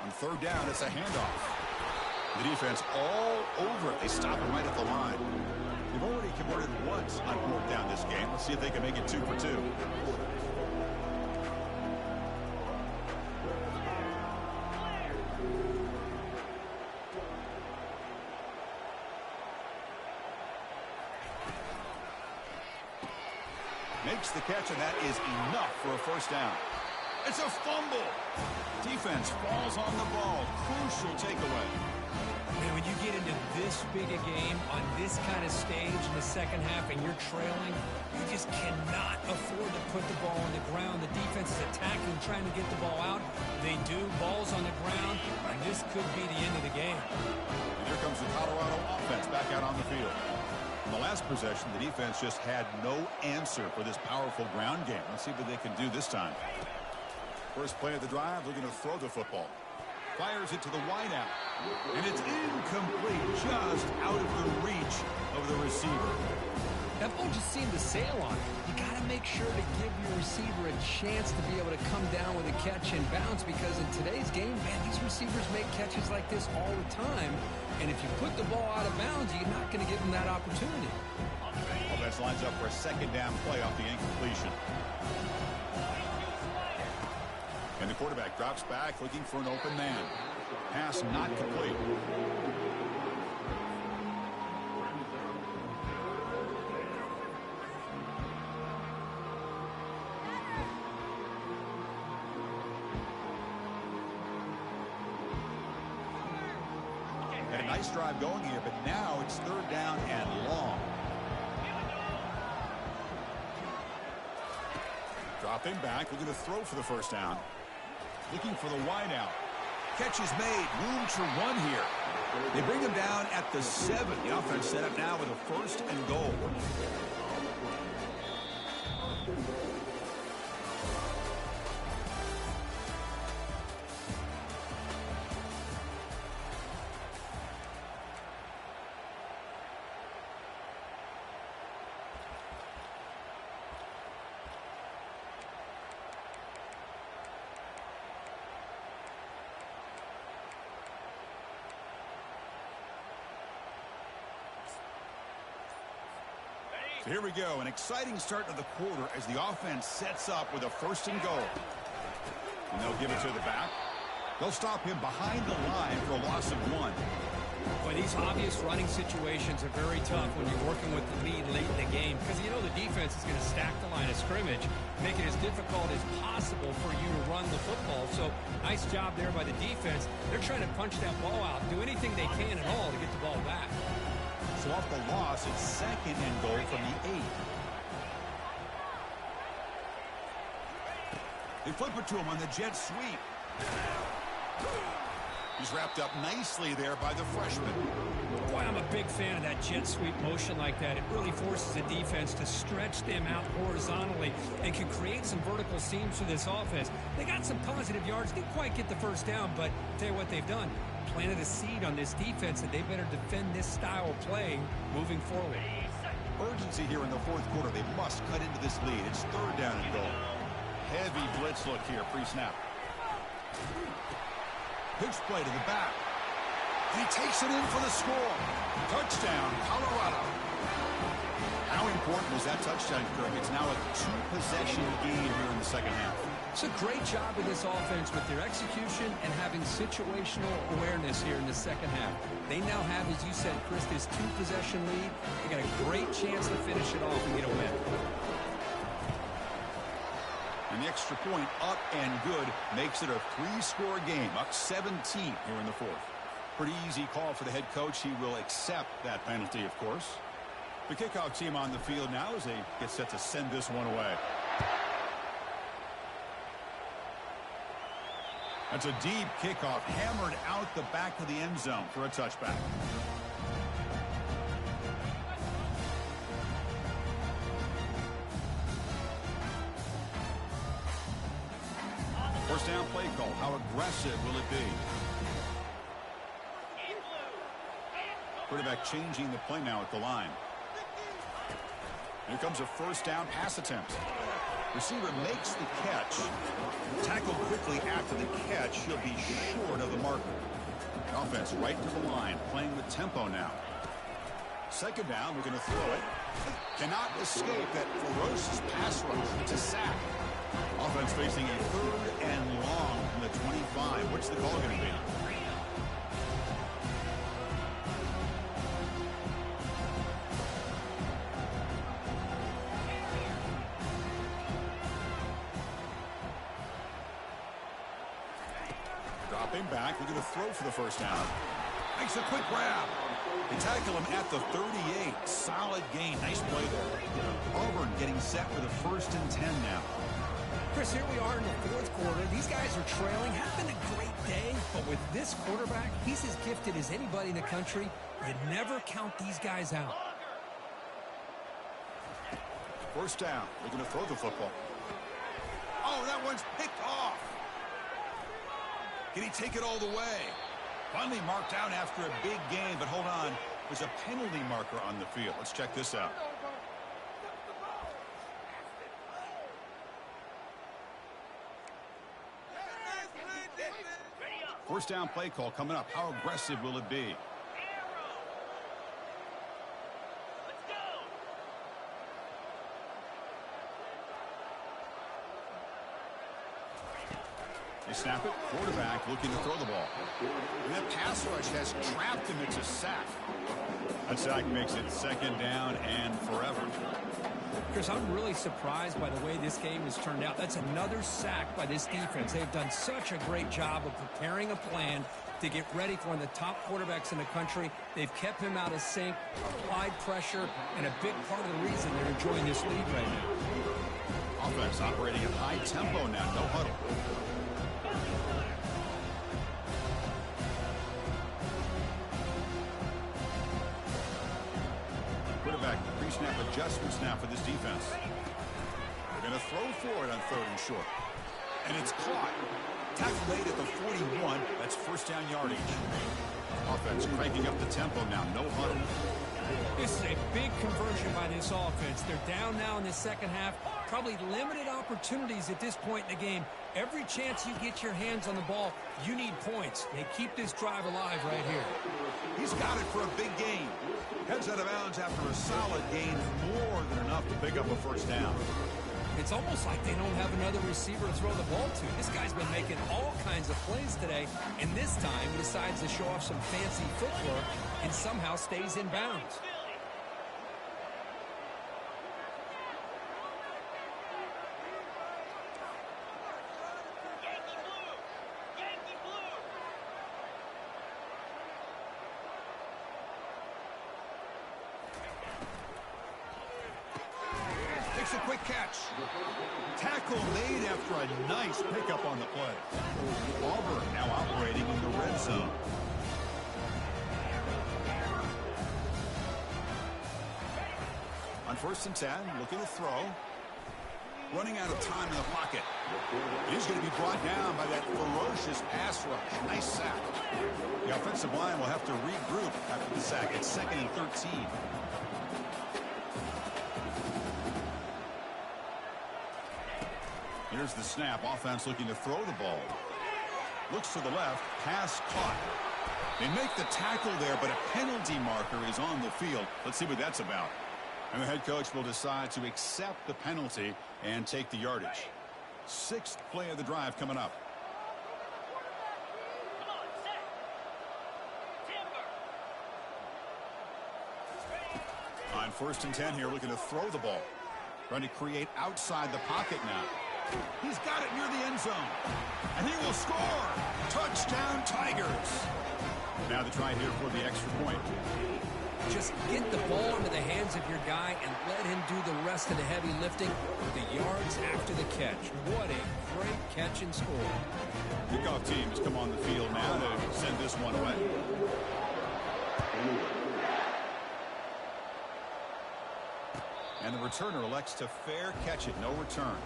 B: On third down, it's a handoff. The defense all over it. They stop him right at the line. They've already converted once on fourth down this game. Let's see if they can make it 2 for 2. Makes the catch, and that is enough for a first down. It's a fumble. Defense falls on the ball. Crucial takeaway.
C: Man, when you get into this big a game on this kind of stage in the second half and you're trailing, you just cannot afford to put the ball on the ground. The defense is attacking, trying to get the ball out. They do. Ball's on the ground, and this could be the end of the game.
B: And here comes the Colorado offense back out on the field. In the last possession, the defense just had no answer for this powerful ground game. Let's see what they can do this time. First play of the drive, looking to throw the football. Fires it to the wideout. And it's incomplete, just out of the reach of the receiver.
C: That ball just seemed to sail on it. You got to make sure to give your receiver a chance to be able to come down with a catch and bounce, because in today's game, man, these receivers make catches like this all the time. And if you put the ball out of bounds, you're not going to give them that opportunity.
B: Offense lines up for a second down play off the incompletion. And the quarterback drops back looking for an open man. Pass not complete. Had a nice drive going here, but now it's third down and long. Dropping back, looking to throw for the first down. Looking for the wideout. Catch is made. Room to run here. They bring him down at the 7. The offense set up now with a first and goal. Here we go, an exciting start to the quarter as the offense sets up with a first and goal. And they'll give it to the back. They'll stop him behind the line for a loss of 1.
C: Boy, these obvious running situations are very tough when you're working with the lead late in the game, because you know the defense is going to stack the line of scrimmage, make it as difficult as possible for you to run the football. So nice job there by the defense. They're trying to punch that ball out, do anything they can at all to get the ball back.
B: So off the loss, it's second and goal from the 8. They flip it to him on the jet sweep. He's wrapped up nicely there by the freshman.
C: Boy, I'm a big fan of that jet sweep motion like that. It really forces the defense to stretch them out horizontally and can create some vertical seams for this offense. They got some positive yards. Didn't quite get the first down, but I'll tell you what they've done. Planted a seed on this defense, and they better defend this style of play moving forward.
B: Urgency here in the fourth quarter. They must cut into this lead. It's third down and goal. Heavy blitz look here, pre-snap. Pitch play to the back. And he takes it in for the score. Touchdown, Colorado. How important was that touchdown, Kirk? It's now a two-possession game here in the second half.
C: It's a great job of this offense with their execution and having situational awareness here in the second half. They now have, as you said, Chris, this two-possession lead. They got a great chance to finish it off and get a win.
B: And the extra point up and good makes it a three-score game, up 17 here in the fourth. Pretty easy call for the head coach. He will accept that penalty, of course. The kickoff team on the field now as they get set to send this one away. That's a deep kickoff, hammered out the back of the end zone for a touchback. First down play call. How aggressive will it be? Quarterback changing the play now at the line. Here comes a first down pass attempt. Receiver makes the catch. Tackled quickly after the catch. He'll be short of the marker. Offense right to the line, playing with tempo now. Second down, we're going to throw it. Cannot escape that ferocious pass rush. It's a sack. Offense facing a third and long from the 25. What's the call going to be? Dropping back. We're going to throw for the first down. Makes a quick grab. They tackle him at the 38. Solid gain. Nice play there. Auburn getting set with a first and 10 now.
C: Chris, here we are in the fourth quarter. These guys are trailing. Having a great day, but with this quarterback, he's as gifted as anybody in the country. You never count these guys out.
B: First down. They're going to throw the football. Oh, that one's picked off. Can he take it all the way? Finally marked out after a big game, but hold on. There's a penalty marker on the field. Let's check this out. First down play call coming up. How aggressive will it be? They snap it. Quarterback looking to throw the ball. And that pass rush has trapped him. It's a sack. That sack makes it second down and forever.
C: Chris, I'm really surprised by the way this game has turned out. That's another sack by this defense. They've done such a great job of preparing a plan to get ready for one of the top quarterbacks in the country. They've kept him out of sync, applied pressure, and a big part of the reason they're enjoying this lead right now.
B: Offense operating at high tempo now. No huddle. Quarterback pre-snap adjustments now for this defense. They're going to throw for it on third and short. And it's caught. Tackle late at the 41. That's first down yardage. Offense cranking up the tempo now. No huddle.
C: This is a big conversion by this offense. They're down now in the second half. Probably limited opportunities at this point in the game. Every chance you get your hands on the ball, you need points. They keep this drive alive right here.
B: He's got it for a big gain. Heads out of bounds after a solid gain, more than enough to pick up a first down.
C: It's almost like they don't have another receiver to throw the ball to. This guy's been making all kinds of plays today, and this time he decides to show off some fancy footwork and somehow stays in bounds.
B: makes a quick catch. Tackle made after a nice pickup on the play. Auburn now operating in the red zone. On 1st and 10, looking to throw. Running out of time in the pocket. He's going to be brought down by that ferocious pass rush. Nice sack. The offensive line will have to regroup after the sack. It's 2nd and 13. Here's the snap. Offense looking to throw the ball. Looks to the left. Pass caught. They make the tackle there, but a penalty marker is on the field. Let's see what that's about. And the head coach will decide to accept the penalty and take the yardage. 6th play of the drive coming up.
D: Come on, set. Timber.
B: On 1st and 10 here, looking to throw the ball. Trying to create outside the pocket now. He's got it near the end zone. And he will score. Touchdown, Tigers. Now the try here for the extra point.
C: Just get the ball into the hands of your guy and let him do the rest of the heavy lifting with the yards after the catch. What a great catch and score.
B: Kickoff team has come on the field now to send this one away. And the returner elects to fair catch it. No return.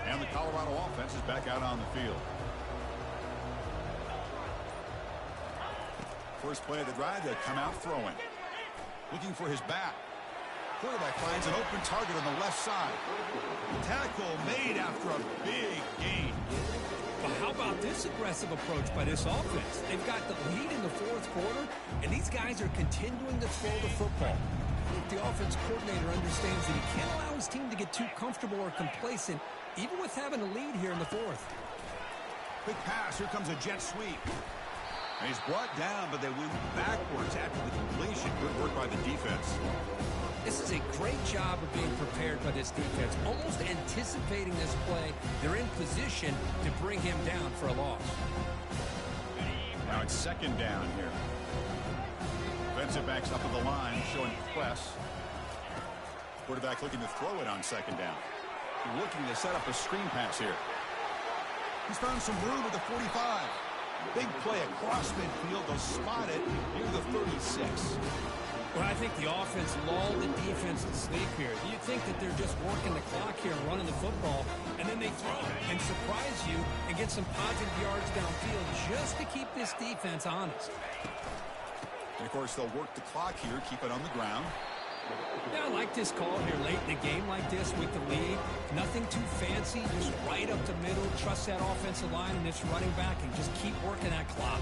B: And the Colorado offense is back out on the field. First play of the drive, they come out throwing. Looking for his back. Quarterback finds an open target on the left side. Tackle made after a big gain.
C: Well, how about this aggressive approach by this offense? They've got the lead in the 4th quarter, and these guys are continuing to throw the football. I think the offense coordinator understands that he can't allow his team to get too comfortable or complacent, even with having a lead here in the 4th.
B: Quick pass. Here comes a jet sweep. And he's brought down, but they went backwards after the completion. Good work by the defense.
C: This is a great job of being prepared by this defense, almost anticipating this play. They're in position to bring him down for a loss.
B: Now it's 2nd down here. Defensive backs up at the line, showing press. Quarterback looking to throw it on 2nd down. Looking to set up a screen pass here. He's found some room at the 45. Big play across midfield. They'll spot it near the 36.
C: Well, I think the offense lulled the defense to sleep here. You think that they're just working the clock here and running the football, and then they throw it and surprise you and get some positive yards downfield just to keep this defense honest.
B: And, of course, they'll work the clock here, keep it on the ground.
C: Yeah, I like this call here late in the game like this with the lead. Nothing too fancy, just right up the middle. Trust that offensive line and this running back and just keep working that clock.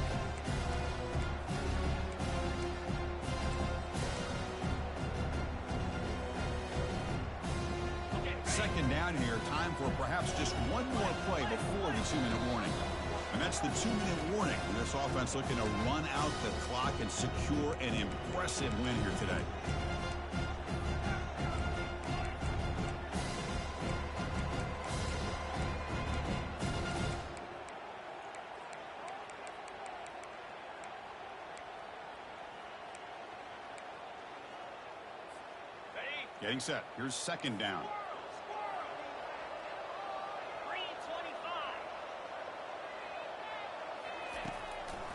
B: Second down here, time for perhaps just one more play before the 2-minute warning. And that's the 2-minute warning. And this offense looking to run out the clock and secure an impressive win here today. Getting set. Here's 2nd down.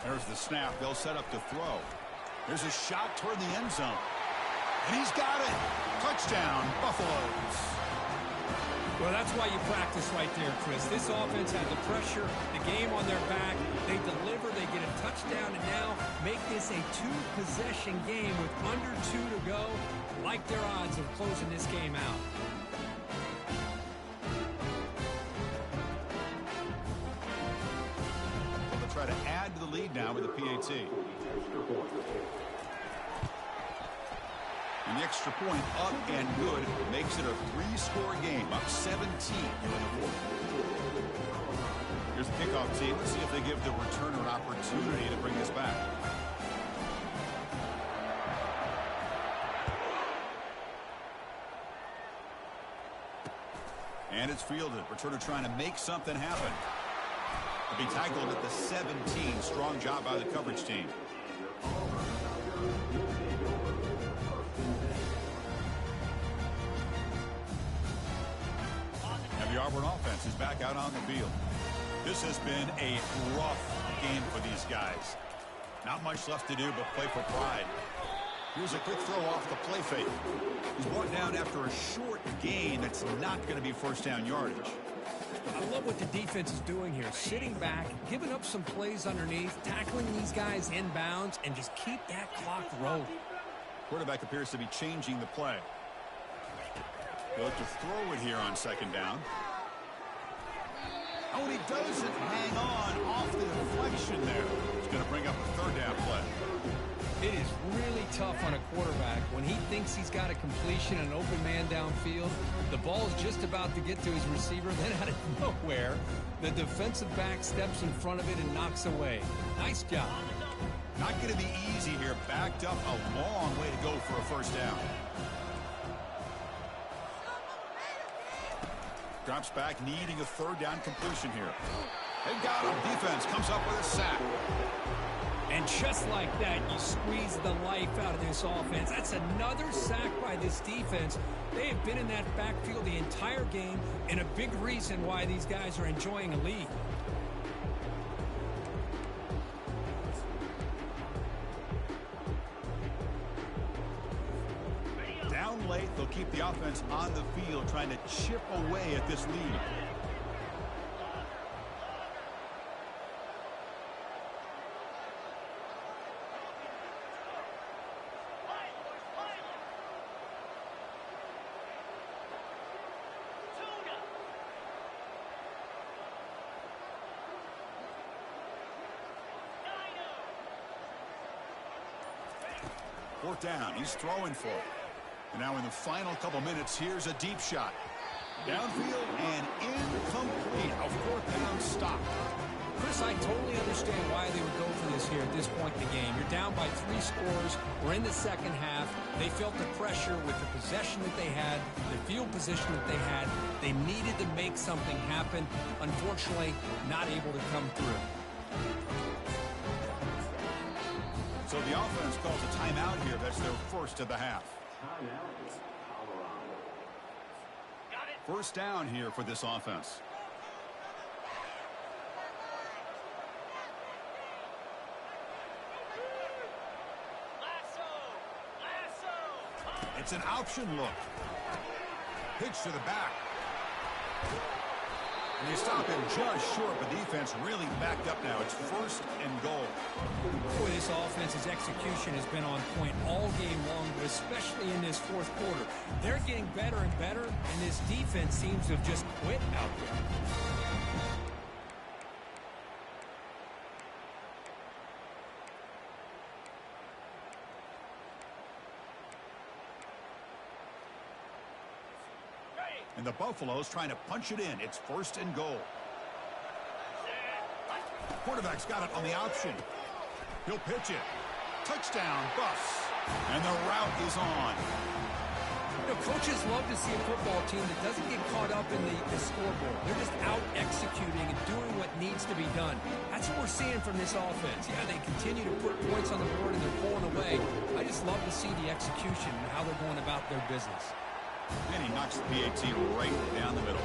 B: There's the snap. They'll set up to throw. There's a shot toward the end zone. And he's got it. Touchdown, Buffaloes.
C: Well, that's why you practice right there, Chris. This offense had the pressure, the game on their back. They deliver, they get a touchdown, and now make this a 2-possession game with under 2 to go. Like their odds of closing this game out.
B: They'll try to add to the lead now with a PAT. And the extra point up and good makes it a 3-score game, up 17 here in the 4th. Here's the kickoff team. Let's see if they give the returner an opportunity to bring this back. And it's fielded. Returner trying to make something happen. He'll be tackled at the 17. Strong job by the coverage team. And the Auburn offense is back out on the field. This has been a rough game for these guys. Not much left to do but play for pride. Here's a quick throw off the play fake. He's brought down after a short gain that's not going to be first down yardage.
C: I love what the defense is doing here. Sitting back, giving up some plays underneath, tackling these guys inbounds, and just keep that clock rolling.
B: Quarterback appears to be changing the play. He'll look to throw it here on second down. Oh, and he doesn't hang on off the deflection there. He's going to bring up a third down play.
C: It is really tough on a quarterback when he thinks he's got a completion and an open man downfield. The ball is just about to get to his receiver. Then out of nowhere, the defensive back steps in front of it and knocks away. Nice job.
B: Not going to be easy here. Backed up a long way to go for a first down. Drops back, needing a third down completion here. They got him. Defense comes up with a sack.
C: And just like that, you squeeze the life out of this offense. That's another sack by this defense. They have been in that backfield the entire game, and a big reason why these guys are enjoying a lead.
B: Down late, they'll keep the offense on the field, trying to chip away at this lead. Fourth down, he's throwing for it. And now in the final couple minutes, here's a deep shot. Downfield and incomplete. A fourth down stop.
C: Chris, I totally understand why they would go for this here at this point in the game. You're down by 3 scores. We're in the second half. They felt the pressure with the possession that they had, the field position that they had. They needed to make something happen. Unfortunately, not able to come through.
B: So the offense calls a timeout here. That's their first of the half. First down here for this offense. It's an option look. Pitch to the back. And they stop him just short, but defense really backed up now. It's first and goal.
C: Boy, this offense's execution has been on point all game long, but especially in this fourth quarter. They're getting better and better, and this defense seems to have just quit out there.
B: And the Buffaloes trying to punch it in. It's first and goal. Quarterback's got it on the option. He'll pitch it. Touchdown, Buffs. And the route is on.
C: You know, coaches love to see a football team that doesn't get caught up in the scoreboard. They're just out executing and doing what needs to be done. That's what we're seeing from this offense. Yeah, they continue to put points on the board and they're pulling away. I just love to see the execution and how they're going about their business.
B: And he knocks the PAT right down the middle.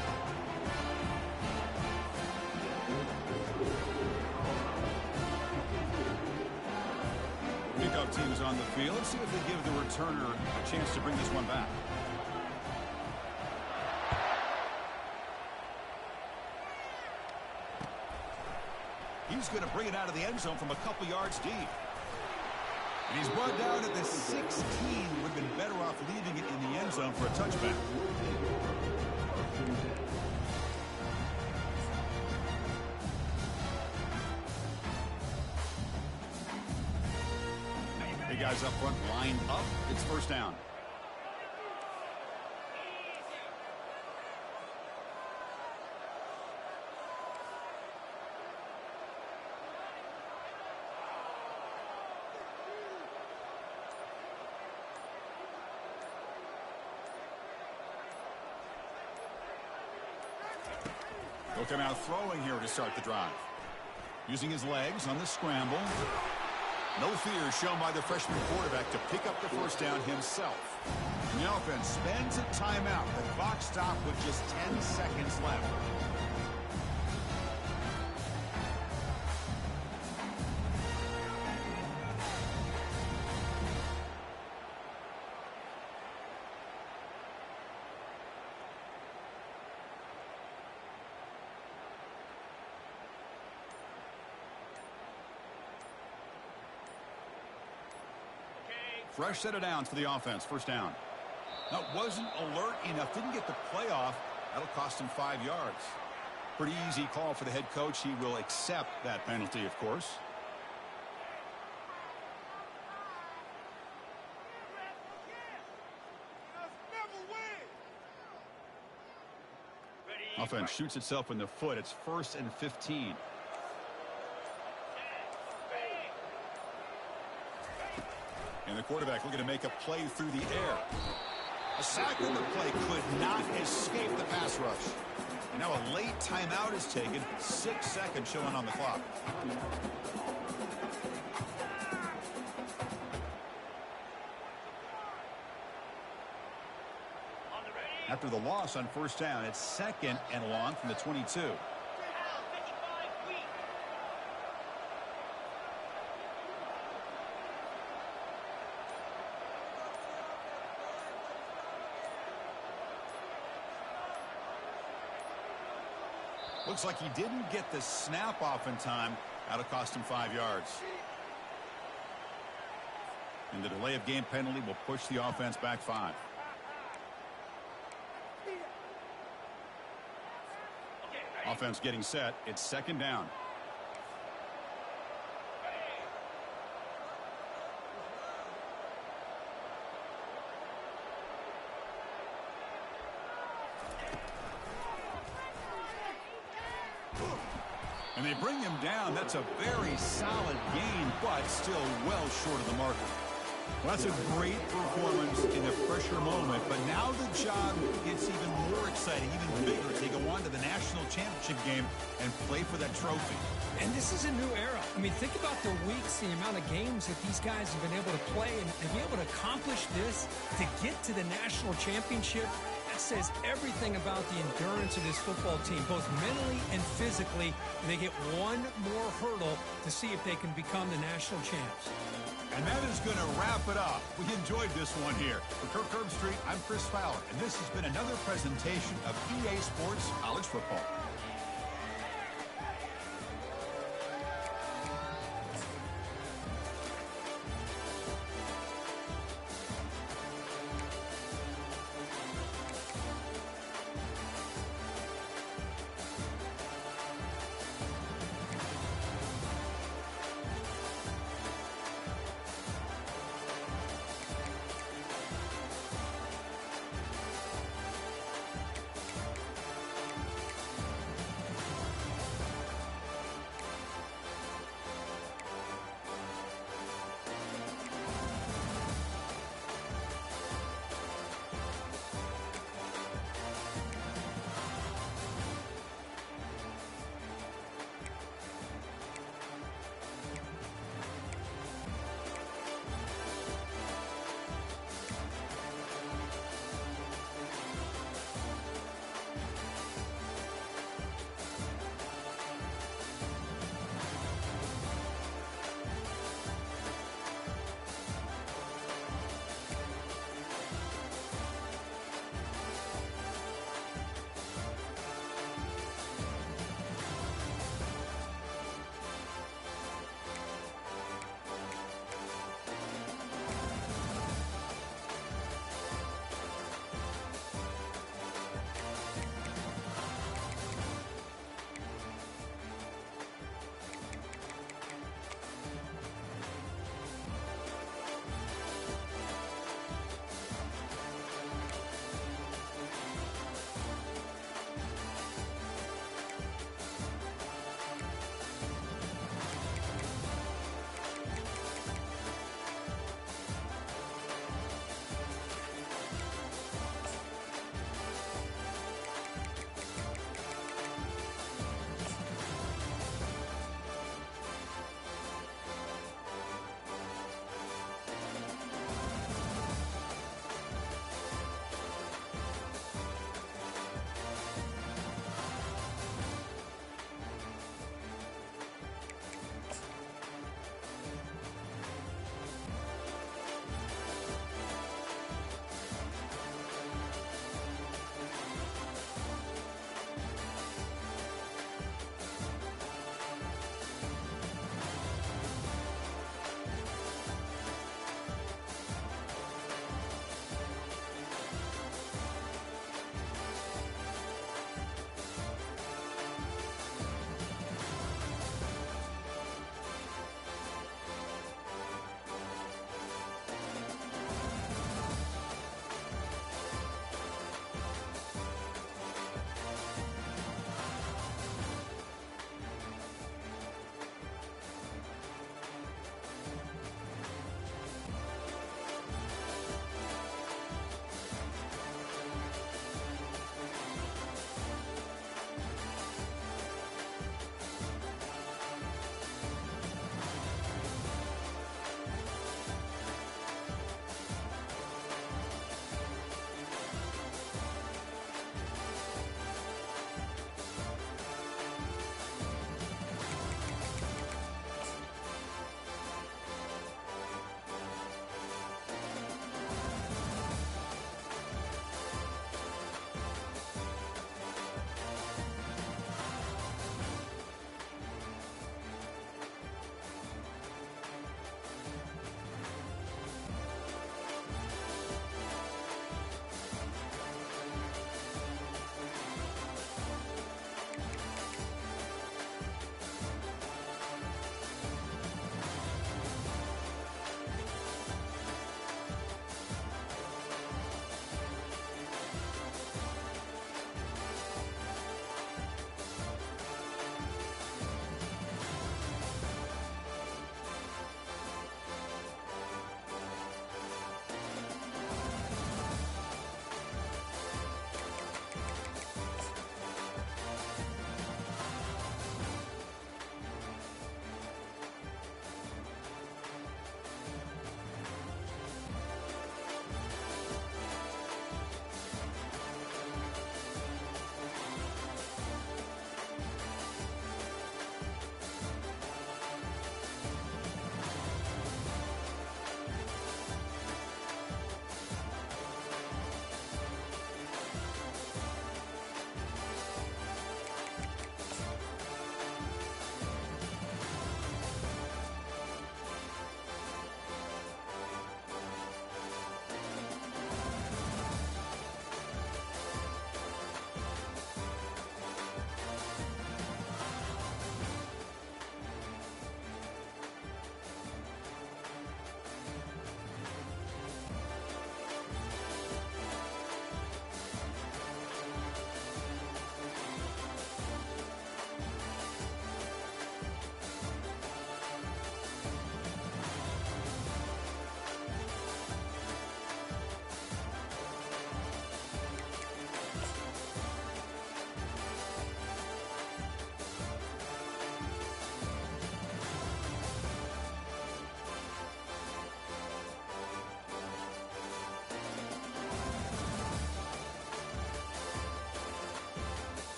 B: Kickoff team is on the field. Let's see if they give the returner a chance to bring this one back. He's going to bring it out of the end zone from a couple yards deep. And he's brought down at the 16. Would have been better off leaving it in the end zone for a touchback. Hey, guys up front lined up. It's first down. He'll come out throwing here to start the drive. Using his legs on the scramble. No fear shown by the freshman quarterback to pick up the first down himself. And the offense spends a timeout. The clock stopped with just 10 seconds left. Fresh set of downs for the offense. First down. Now, wasn't alert enough. Didn't get the play off. That'll cost him 5 yards. Pretty easy call for the head coach. He will accept that penalty, of course. Offense shoots itself in the foot. It's 1st and 15. And the quarterback looking to make a play through the air. A sack on the play could not escape the pass rush. And now a late timeout is taken. 6 seconds showing on the clock. After the loss on first down, it's 2nd and long from the 22. Looks like he didn't get the snap off in time. That'll cost him 5 yards. And the delay of game penalty will push the offense back 5. Offense getting set. It's 2nd down. And they bring him down. That's a very solid gain, but still well short of the marker. Well, that's a great performance in a pressure moment, but now the job gets even more exciting, even bigger. They go on to the national championship game and play for that trophy.
C: And this is a new era. I mean, think about the weeks, the amount of games that these guys have been able to play, and to be able to accomplish this, to get to the national championship, that says everything about the endurance of this football team, both mentally and physically. And they get one more hurdle to see if they can become the national champs.
B: And that is going to wrap it up. We enjoyed this one here. For Kirk Herbstreit, I'm Chris Fowler, and this has been another presentation of EA Sports College Football.